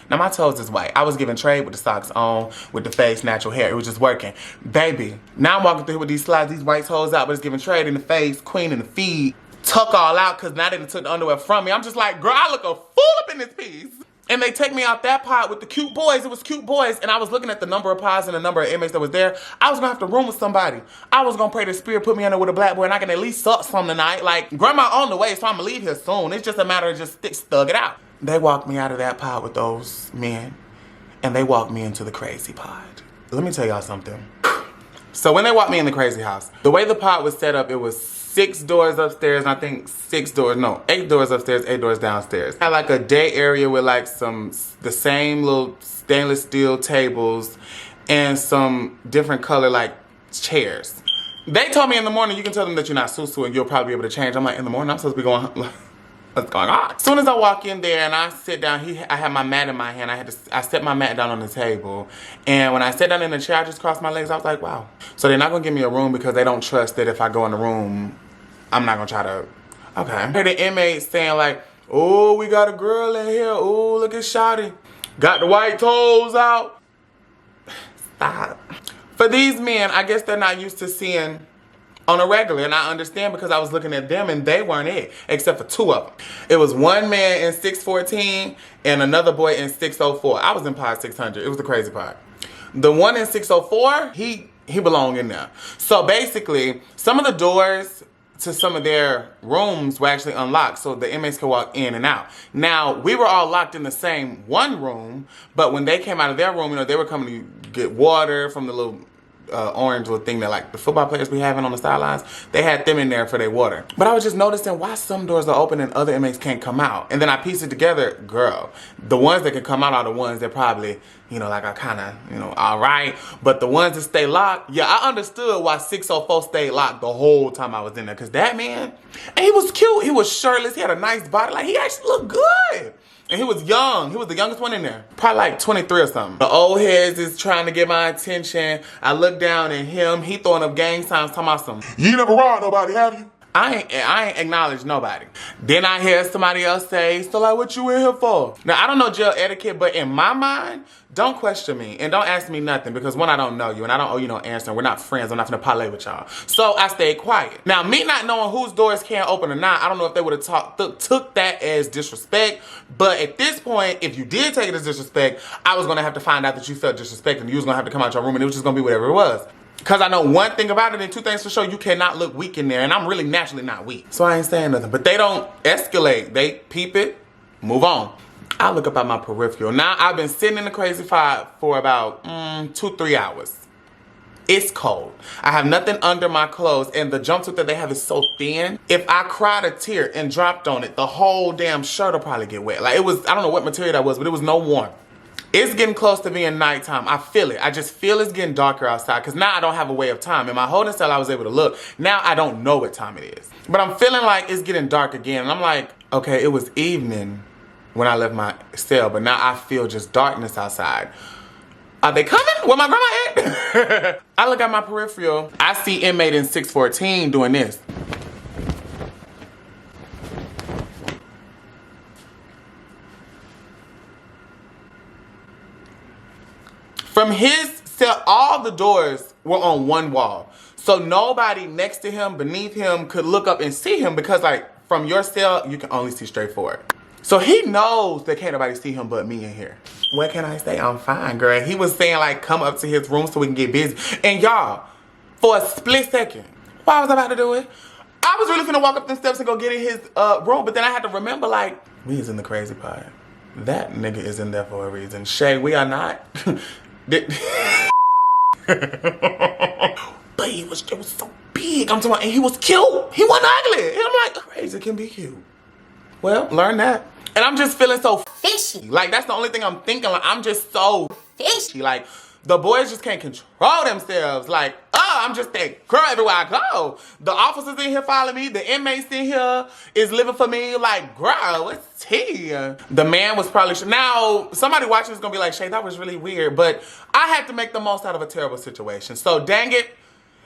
Now my toes is white. I was giving trade with the socks on, with the face, natural hair. It was just working. Baby, now I'm walking through with these slides, these white toes out, but it's giving trade in the face, queen in the feet, tuck all out, because now they done took the underwear from me. I'm just like, girl, I look a fool up in this piece. And they take me out that pod with the cute boys. It was cute boys. And I was looking at the number of pods and the number of inmates that was there. I was gonna have to room with somebody. I was gonna pray the spirit put me in there with a black boy and I can at least suck some tonight. Like, grandma on the way, so I'm gonna leave here soon. It's just a matter of just thug it out. They walked me out of that pod with those men. And they walked me into the crazy pod. Let me tell y'all something. So when they walked me in the crazy house, the way the pod was set up, it was 6 doors upstairs, and I think 8 doors upstairs, 8 doors downstairs. Had like a day area with like the same little stainless steel tables and some different color like chairs. They told me in the morning, you can tell them that you're not Susu and you'll probably be able to change. I'm like, in the morning, I'm supposed to be going, what's going on? As soon as I walk in there and I sit down, I had my mat in my hand. I set my mat down on the table. And when I sat down in the chair, I just crossed my legs. I was like, wow. So they're not gonna give me a room because they don't trust that if I go in the room, I'm not gonna try to, okay. I heard the inmates saying like, oh, we got a girl in here. Oh, look at Shotty. Got the white toes out. Stop. For these men, I guess they're not used to seeing on a regular, and I understand because I was looking at them and they weren't it, except for 2 of them. It was one man in 614 and another boy in 604. I was in pod 600. It was the crazy part. The one in 604, he belonged in there. So basically, some of the doors to some of their rooms were actually unlocked so the inmates could walk in and out. Now, we were all locked in the same one room, but when they came out of their room, you know, they were coming to get water from the little orange little thing that like the football players be having on the sidelines. They had them in there for their water. But I was just noticing why some doors are open and other inmates can't come out. And then I pieced it together, girl, the ones that can come out are the ones that probably, you know, like are kind of, you know, all right. But the ones that stay locked, yeah, I understood why 604 stayed locked the whole time I was in there. Because that man, and he was cute. He was shirtless. He had a nice body. Like, he actually looked good. And he was young. He was the youngest one in there. Probably like 23 or something. The old heads is trying to get my attention. I look down at him. He throwing up gang signs talking about some, You ain't never robbed nobody, have you? I ain't acknowledged nobody. Then I hear somebody else say, so like, what you in here for? Now, I don't know jail etiquette, but in my mind, don't question me and don't ask me nothing because one, I don't know you and I don't owe you no answer. We're not friends. I'm not gonna parlay with y'all. So I stayed quiet. Now, me not knowing whose doors can't open or not, I don't know if they would have took that as disrespect. But at this point, if you did take it as disrespect, I was gonna have to find out that you felt disrespected and you was gonna have to come out your room and it was just gonna be whatever it was. Because I know one thing about it and two things for sure, you cannot look weak in there. And I'm really naturally not weak. So I ain't saying nothing. But they don't escalate. They peep it, move on. I look up at my peripheral. Now I've been sitting in the crazy fire for about 2-3 hours. It's cold. I have nothing under my clothes and the jumpsuit that they have is so thin. If I cried a tear and dropped on it, the whole damn shirt will probably get wet. Like it was, I don't know what material that was, but it was no warmth. It's getting close to being nighttime. I feel it. I just feel it's getting darker outside because now I don't have a way of time. In my holding cell, I was able to look. Now I don't know what time it is. But I'm feeling like it's getting dark again. And I'm like, okay, it was evening when I left my cell, but now I feel just darkness outside. Are they coming? Where my grandma at? I look at my peripheral. I see inmate in 614 doing this. From his cell, all the doors were on one wall. So nobody next to him, beneath him, could look up and see him because like from your cell, you can only see straight forward. So he knows that can't nobody see him but me in here. What can I say? I'm fine, girl. He was saying like, come up to his room so we can get busy. And y'all, for a split second, while I was about to do it, I was really finna walk up the steps and go get in his room. But then I had to remember like, we is in the crazy part. That nigga is in there for a reason. Shay, we are not. But it was so big. I'm talking about, and he was cute. He wasn't ugly. And I'm like, crazy can be cute. Well, learn that. And I'm just feeling so fishy. Like, that's the only thing I'm thinking. Like, I'm just so fishy. Like, the boys just can't control themselves. Like, oh, I'm just that girl everywhere I go. The officers in here following me. The inmates in here is living for me. Like, girl, what's tea? The man was probably... Now, somebody watching is going to be like, Shay, that was really weird. But I had to make the most out of a terrible situation. So, dang it.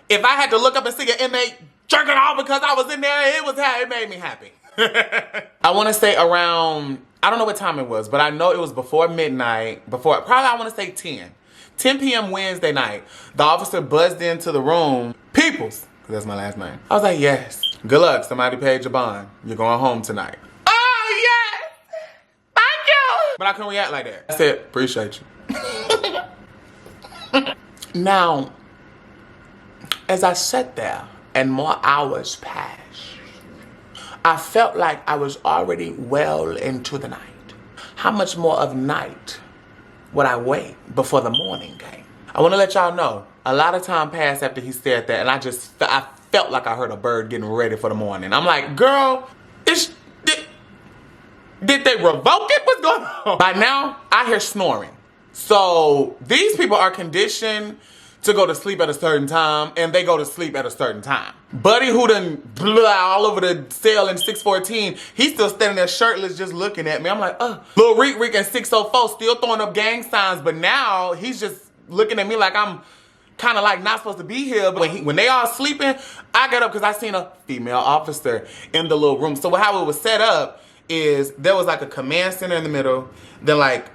If I had to look up and see an inmate jerking off because I was in there, it made me happy. I want to say around... I don't know what time it was, but I know it was before midnight. Probably I want to say 10 p.m. Wednesday night, the officer buzzed into the room. Peoples, because that's my last name. I was like, yes. Good luck. Somebody paid your bond. You're going home tonight. Oh, yes. Thank you. But I couldn't react like that. I said, appreciate you. Now, as I sat there and more hours passed, I felt like I was already well into the night. How much more of night would I wait before the morning came? I want to let y'all know, a lot of time passed after he said that, and I felt like I heard a bird getting ready for the morning. I'm like, girl, did they revoke it? What's going on? By now, I hear snoring. So these people are conditioned to go to sleep at a certain time, and they go to sleep at a certain time. Buddy who done blew all over the cell in 614, he's still standing there shirtless just looking at me. I'm like, Lil Reek Reek and 604 still throwing up gang signs, but now he's just looking at me like I'm kind of like not supposed to be here. But when they all sleeping, I got up because I seen a female officer in the little room. So how it was set up is there was like a command center in the middle, then like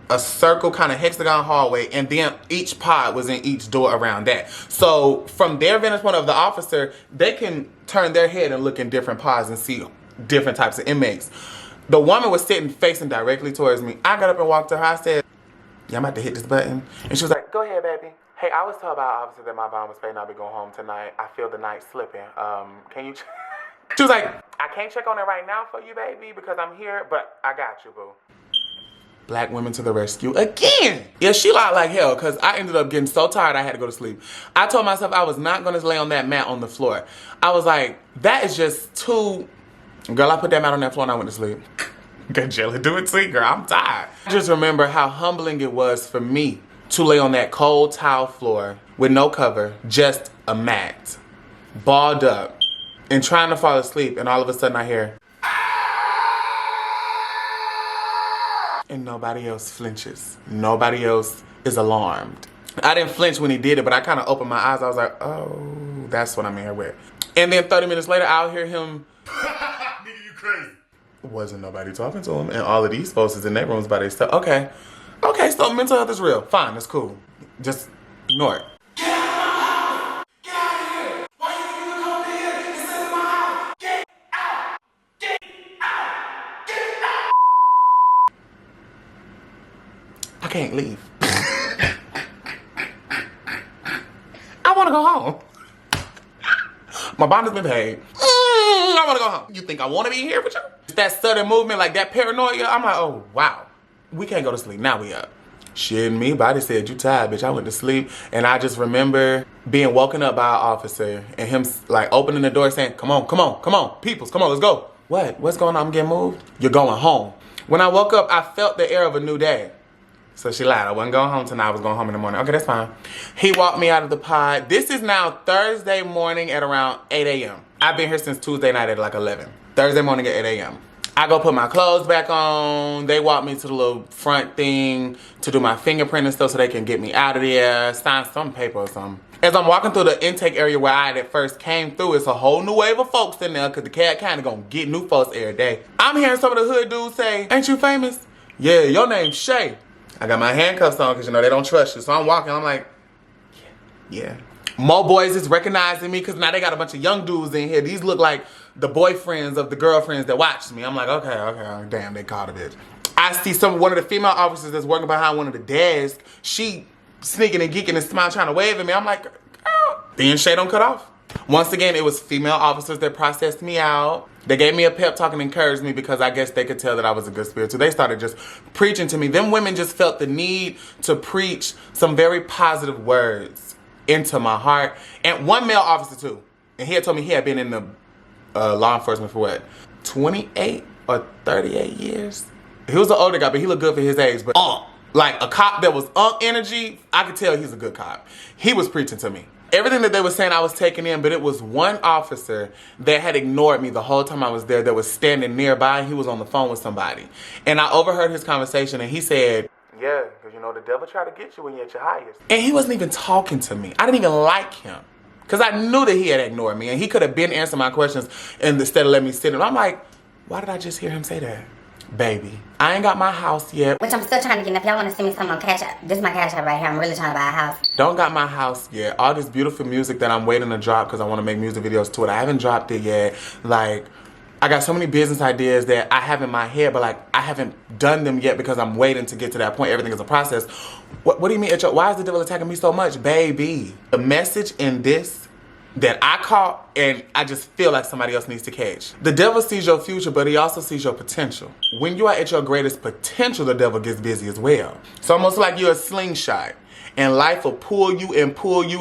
a circle kind of hexagon hallway, and then each pod was in each door around that. So from their vantage point of the officer, they can turn their head and look in different pods and see different types of inmates. The woman was sitting facing directly towards me. I got up and walked to her. I said, yeah, I'm about to hit this button. And she was like, go ahead, baby. Hey, I was told by our officer that my bond was paid and I'll be going home tonight. I feel the night slipping. Can you... She was like, I can't check on it right now for you, baby, because I'm here, but I got you, boo. Black women to the rescue again. Yeah, she lied like hell because I ended up getting so tired I had to go to sleep. I told myself I was not going to lay on that mat on the floor. I was like, that is just too... Girl, I put that mat on that floor and I went to sleep. Good jelly, do it too, girl. I'm tired. I just remember how humbling it was for me to lay on that cold tile floor with no cover, just a mat, balled up, and trying to fall asleep, and all of a sudden I hear... And nobody else flinches. Nobody else is alarmed. I didn't flinch when he did it, but I kind of opened my eyes. I was like, oh, that's what I'm here with. And then 30 minutes later, I'll hear him... Nigga, you crazy. Wasn't nobody talking to him, and all of these folks is in their rooms by themselves. Okay, so mental health is real. Fine, that's cool. Just ignore it. Get out of my house! Get out of here! Why you think you come in here? This is my house! Get out! Get out! Get out! I can't leave. I want to go home. My bond has been paid. I want to go home. You think I want to be here with you? That sudden movement, like that paranoia, I'm like, oh, wow. We can't go to sleep. Now we up. Shit, me. Body said, you tired, bitch. I went to sleep. And I just remember being woken up by an officer and him like opening the door saying, come on, come on, come on. Peoples, come on, let's go. What? What's going on? I'm getting moved? You're going home. When I woke up, I felt the air of a new day. So she lied. I wasn't going home tonight. I was going home in the morning. Okay, that's fine. He walked me out of the pod. This is now Thursday morning at around 8 a.m. I've been here since Tuesday night at like 11. Thursday morning at 8 a.m. I go put my clothes back on. They walk me to the little front thing to do my fingerprint and stuff so they can get me out of there, sign some paper or something. As I'm walking through the intake area where I at first came through, it's a whole new wave of folks in there because the cat kind of gonna get new folks every day. I'm hearing some of the hood dudes say, ain't you famous? Yeah, your name's Shay. I got my handcuffs on because, you know, they don't trust you. So I'm walking, I'm like, yeah. More boys is recognizing me because now they got a bunch of young dudes in here. These look like the boyfriends of the girlfriends that watched me. I'm like, okay, damn, they caught a bitch. I see one of the female officers that's working behind one of the desks. She sneaking and geeking and smiling, trying to wave at me. I'm like, girl. Then Shay don't cut off. Once again, it was female officers that processed me out. They gave me a pep talk and encouraged me because I guess they could tell that I was a good spirit. So they started just preaching to me. Them women just felt the need to preach some very positive words into my heart. And one male officer too. And he had told me he had been in the law enforcement for what? 28 or 38 years? He was an older guy, but he looked good for his age. But like a cop that was energy, I could tell he's a good cop. He was preaching to me. Everything that they were saying I was taking in, but it was one officer that had ignored me the whole time I was there that was standing nearby. He was on the phone with somebody. And I overheard his conversation and he said, yeah, because you know the devil tried to get you when you're at your highest. And he wasn't even talking to me. I didn't even like him. Because I knew that he had ignored me and he could have been answering my questions and instead of letting me sit. And I'm like, why did I just hear him say that? Baby, I ain't got my house yet. Which I'm still trying to get. If y'all want to send me something on Cash App, this is my Cash App right here. I'm really trying to buy a house. Don't got my house yet. All this beautiful music that I'm waiting to drop because I want to make music videos to it. I haven't dropped it yet. Like, I got so many business ideas that I have in my head, but like, I haven't done them yet because I'm waiting to get to that point. Everything is a process. What do you mean? Why is the devil attacking me so much? Baby, the message in this that I caught and I just feel like somebody else needs to catch. The devil sees your future, but he also sees your potential. When you are at your greatest potential, the devil gets busy as well. It's almost like you're a slingshot and life will pull you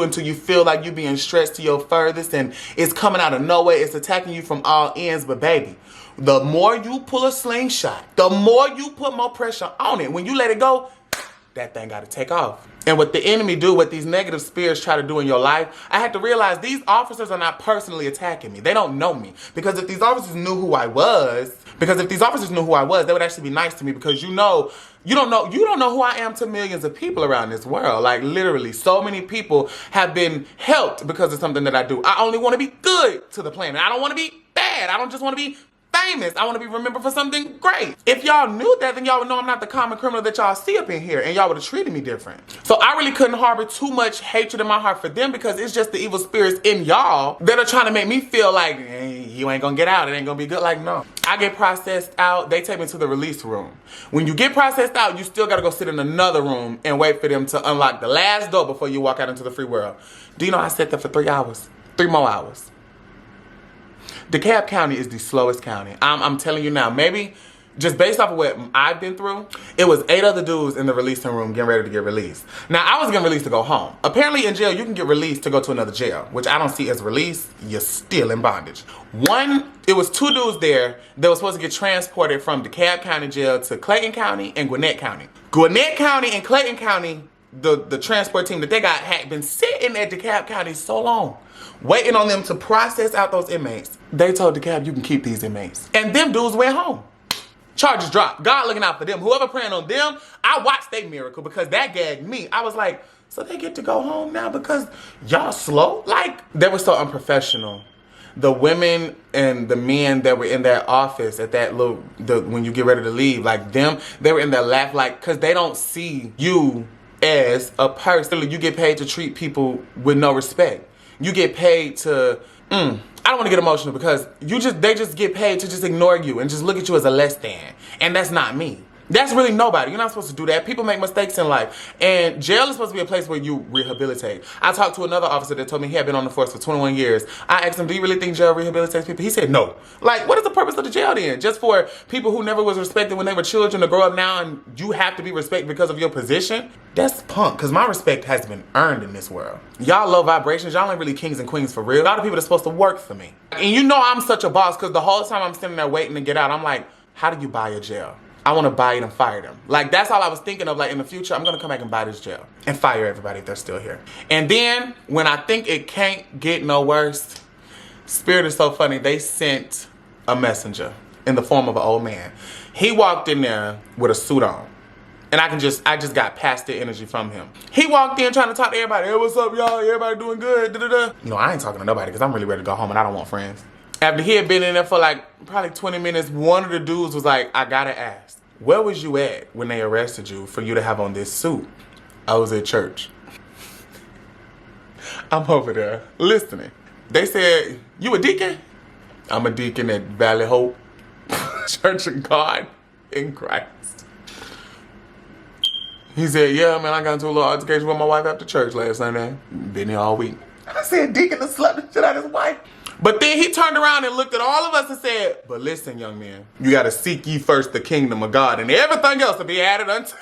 until you feel like you're being stretched to your furthest and it's coming out of nowhere. It's attacking you from all ends, but baby, the more you pull a slingshot, the more you put more pressure on it. When you let it go, that thing got to take off. And what the enemy do, what these negative spirits try to do in your life, I had to realize these officers are not personally attacking me. They don't know me. Because if these officers knew who I was, they would actually be nice to me because you don't know who I am to millions of people around this world. Like literally, so many people have been helped because of something that I do. I only want to be good to the planet. I don't want to be bad. I don't just want to be famous. I want to be remembered for something great. If y'all knew that, then y'all would know I'm not the common criminal that y'all see up in here and y'all would have treated me different. So I really couldn't harbor too much hatred in my heart for them because it's just the evil spirits in y'all that are trying to make me feel like, hey, you ain't gonna get out. It ain't gonna be good. Like, no. I get processed out. They take me to the release room. When you get processed out, you still gotta go sit in another room and wait for them to unlock the last door before you walk out into the free world. Do you know I sat there for 3 hours? 3 more hours. DeKalb County is the slowest county. I'm telling you now, maybe just based off of what I've been through, it was 8 other dudes in the releasing room getting ready to get released. Now, I was getting released to go home. Apparently in jail, you can get released to go to another jail, which I don't see as release. You're still in bondage. It was 2 dudes there that were supposed to get transported from DeKalb County Jail to Clayton County and Gwinnett County. Gwinnett County and Clayton County, the transport team that they got had been sitting at DeKalb County so long, waiting on them to process out those inmates. They told DeKalb, you can keep these inmates. And them dudes went home. Charges dropped. God looking out for them. Whoever praying on them, I watched their miracle because that gagged me. I was like, so they get to go home now because y'all slow? Like, they were so unprofessional. The women and the men that were in that office at that when you get ready to leave, like them, they were in their lap, like, because they don't see you as a person. You get paid to treat people with no respect. You get paid to, I don't want to get emotional because they just get paid to just ignore you and just look at you as a less than. And that's not me. That's really nobody. You're not supposed to do that. People make mistakes in life. And jail is supposed to be a place where you rehabilitate. I talked to another officer that told me he had been on the force for 21 years. I asked him, do you really think jail rehabilitates people? He said no. Like, what is the purpose of the jail then? Just for people who never was respected when they were children to grow up now and you have to be respected because of your position? That's punk, because my respect has been earned in this world. Y'all low vibrations. Y'all ain't really kings and queens for real. A lot of people are supposed to work for me. And you know I'm such a boss because the whole time I'm sitting there waiting to get out, I'm like, how do you buy a jail? I want to buy it and fire them. Like, that's all I was thinking of. Like, in the future, I'm going to come back and buy this jail and fire everybody if they're still here. And then, when I think it can't get no worse, Spirit is so funny. They sent a messenger in the form of an old man. He walked in there with a suit on. And I just got past the energy from him. He walked in trying to talk to everybody. Hey, what's up, y'all? Everybody doing good? Da-da-da. No, I ain't talking to nobody because I'm really ready to go home and I don't want friends. After he had been in there for like probably 20 minutes, one of the dudes was like, I gotta ask, where was you at when they arrested you for you to have on this suit? I was at church. I'm over there listening. They said, you a deacon? I'm a deacon at Valley Hope Church of God in Christ. He said, yeah, man, I got into a little altercation with my wife after church last Sunday. Been here all week. I said, deacon to slap the shit out of his wife. But then he turned around and looked at all of us and said, but listen, young man, you got to seek ye first the kingdom of God and everything else will be added unto you.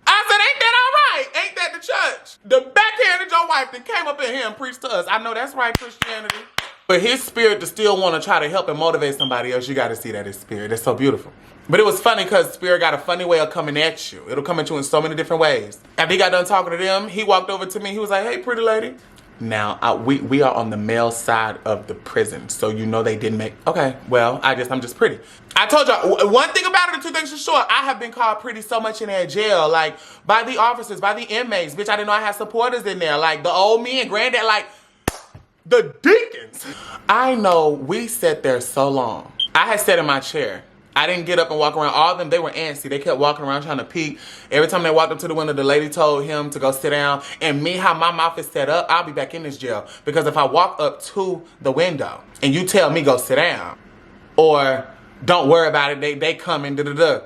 I said, ain't that all right? Ain't that the church? The backhanded your wife that came up in here and preached to us. I know that's right, Christianity. But his spirit to still want to try to help and motivate somebody else, you got to see that his spirit. It's so beautiful. But it was funny because Spirit got a funny way of coming at you. It'll come at you in so many different ways. After he got done talking to them, he walked over to me. He was like, hey, pretty lady. Now, we are on the male side of the prison, so you know they didn't make... Okay, well, I guess I'm just pretty. I told y'all, one thing about it, and 2 things for sure, I have been called pretty so much in that jail, like, by the officers, by the inmates. Bitch, I didn't know I had supporters in there, like, the old me and granddad, like, the deacons. I know we sat there so long. I had sat in my chair. I didn't get up and walk around. All of them, they were antsy. They kept walking around trying to peek. Every time they walked up to the window, the lady told him to go sit down. And me, how my mouth is set up, I'll be back in this jail. Because if I walk up to the window and you tell me go sit down, or don't worry about it, they coming, da-da-da,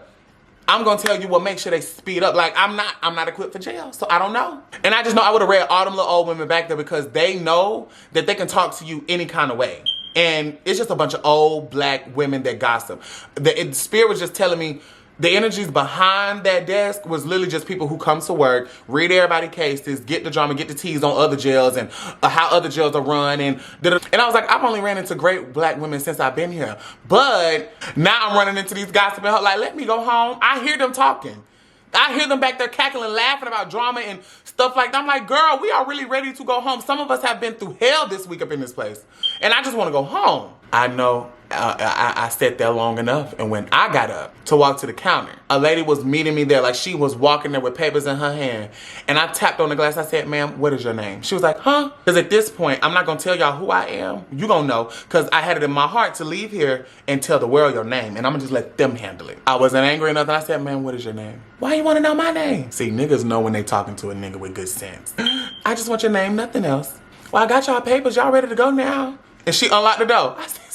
I'm gonna tell you what, make sure they speed up. Like, I'm not equipped for jail, so I don't know. And I just know I would have read all them little old women back there because they know that they can talk to you any kind of way. And it's just a bunch of old black women that gossip. The Spirit was just telling me the energies behind that desk was literally just people who come to work, read everybody's cases, get the drama, get the tease on other jails and how other jails are run. And I was like, I've only ran into great black women since I've been here. But now I'm running into these gossiping, like, let me go home. I hear them talking. I hear them back there cackling, laughing about drama and stuff like that. I'm like, girl, we are really ready to go home. Some of us have been through hell this week up in this place. And I just want to go home. I know I sat there long enough. And when I got up to walk to the counter, a lady was meeting me there. Like, she was walking there with papers in her hand. And I tapped on the glass. I said, ma'am, what is your name? She was like, huh? Because at this point, I'm not going to tell y'all who I am. You going to know. Because I had it in my heart to leave here and tell the world your name. And I'm going to just let them handle it. I wasn't angry or nothing. I said, ma'am, what is your name? Why you want to know my name? See, niggas know when they talking to a nigga with good sense. I just want your name, nothing else. Well, I got y'all papers. Y'all ready to go now? And she unlocked the door. I said,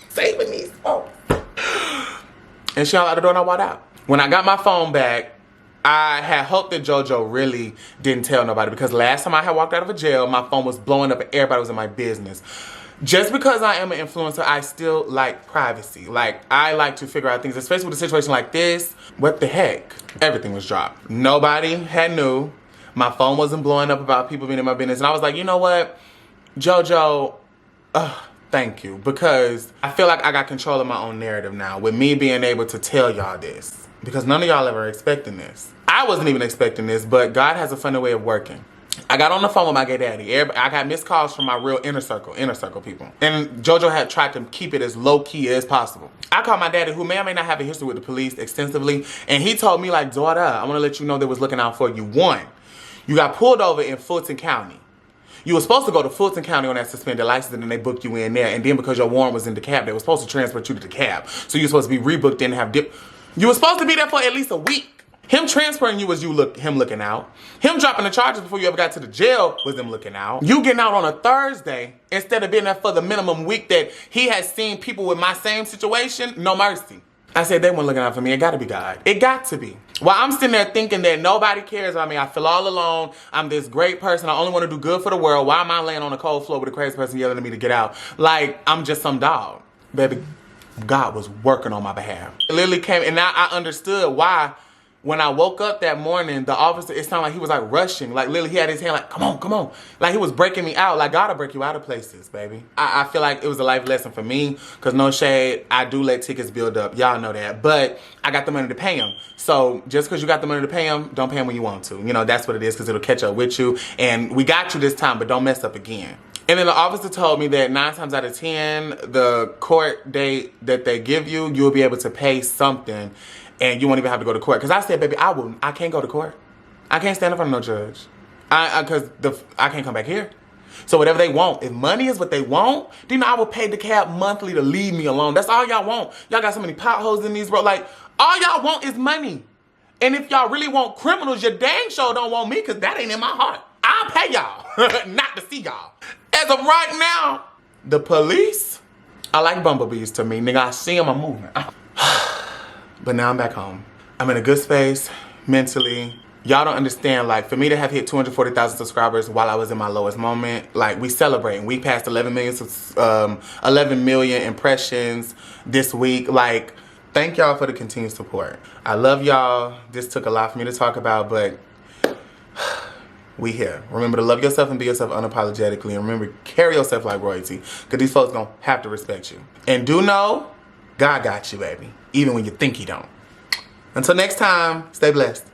saving these folks. And she unlocked the door and I walked out. When I got my phone back, I had hoped that JoJo really didn't tell nobody because last time I had walked out of a jail, my phone was blowing up and everybody was in my business. Just because I am an influencer, I still like privacy. Like, I like to figure out things, especially with a situation like this. What the heck? Everything was dropped. Nobody had knew. My phone wasn't blowing up about people being in my business. And I was like, you know what? JoJo, thank you. Because I feel like I got control of my own narrative now with me being able to tell y'all this. Because none of y'all ever expecting this. I wasn't even expecting this, but God has a funny way of working. I got on the phone with my gay daddy. I got missed calls from my real inner circle people. And JoJo had tried to keep it as low key as possible. I called my daddy, who may or may not have a history with the police extensively, and he told me, like, daughter, I want to let you know they was looking out for you. One, you got pulled over in Fulton County. You were supposed to go to Fulton County on that suspended license, and then they booked you in there. And then because your warrant was in the cab, they were supposed to transfer you to the cab. So you were supposed to be rebooked and have You were supposed to be there for at least a week. Him transferring you was him looking out. Him dropping the charges before you ever got to the jail was him looking out. You getting out on a Thursday instead of being there for the minimum week that he has seen people with my same situation. No mercy. I said they weren't looking out for me. It got to be God. It got to be. While I'm sitting there thinking that nobody cares about me, I feel all alone. I'm this great person. I only want to do good for the world. Why am I laying on a cold floor with a crazy person yelling at me to get out? Like, I'm just some dog. Baby, God was working on my behalf. It literally came, and now I understood why. When I woke up that morning, the officer, it sounded like he was like rushing. Like literally he had his hand like, come on, come on. Like he was breaking me out. Like God will break you out of places, baby. I feel like it was a life lesson for me. Cause no shade, I do let tickets build up. Y'all know that. But I got the money to pay him. So just cause you got the money to pay him, don't pay him when you want to. You know, that's what it is, cause it'll catch up with you. And we got you this time, but don't mess up again. And then the officer told me that 9 times out of 10, the court date that they give you, you'll be able to pay something and you won't even have to go to court. Because I said, baby, I can't go to court. I can't stand in front of no judge. Because I can't come back here. So whatever they want, if money is what they want, then I will pay the cab monthly to leave me alone. That's all y'all want. Y'all got so many potholes in these roads. Like, all y'all want is money. And if y'all really want criminals, you dang sure don't want me, because that ain't in my heart. I'll pay y'all not to see y'all. As of right now, the police are like bumblebees to me. Nigga, I see them, I'm moving. But now I'm back home. I'm in a good space, mentally. Y'all don't understand, like, for me to have hit 240,000 subscribers while I was in my lowest moment, like, we celebrating. We passed 11 million impressions this week. Like, thank y'all for the continued support. I love y'all. This took a lot for me to talk about, but we here. Remember to love yourself and be yourself unapologetically. And remember, carry yourself like royalty, because these folks gonna have to respect you. And do know, God got you, baby. Even when you think he don't. Until next time, stay blessed.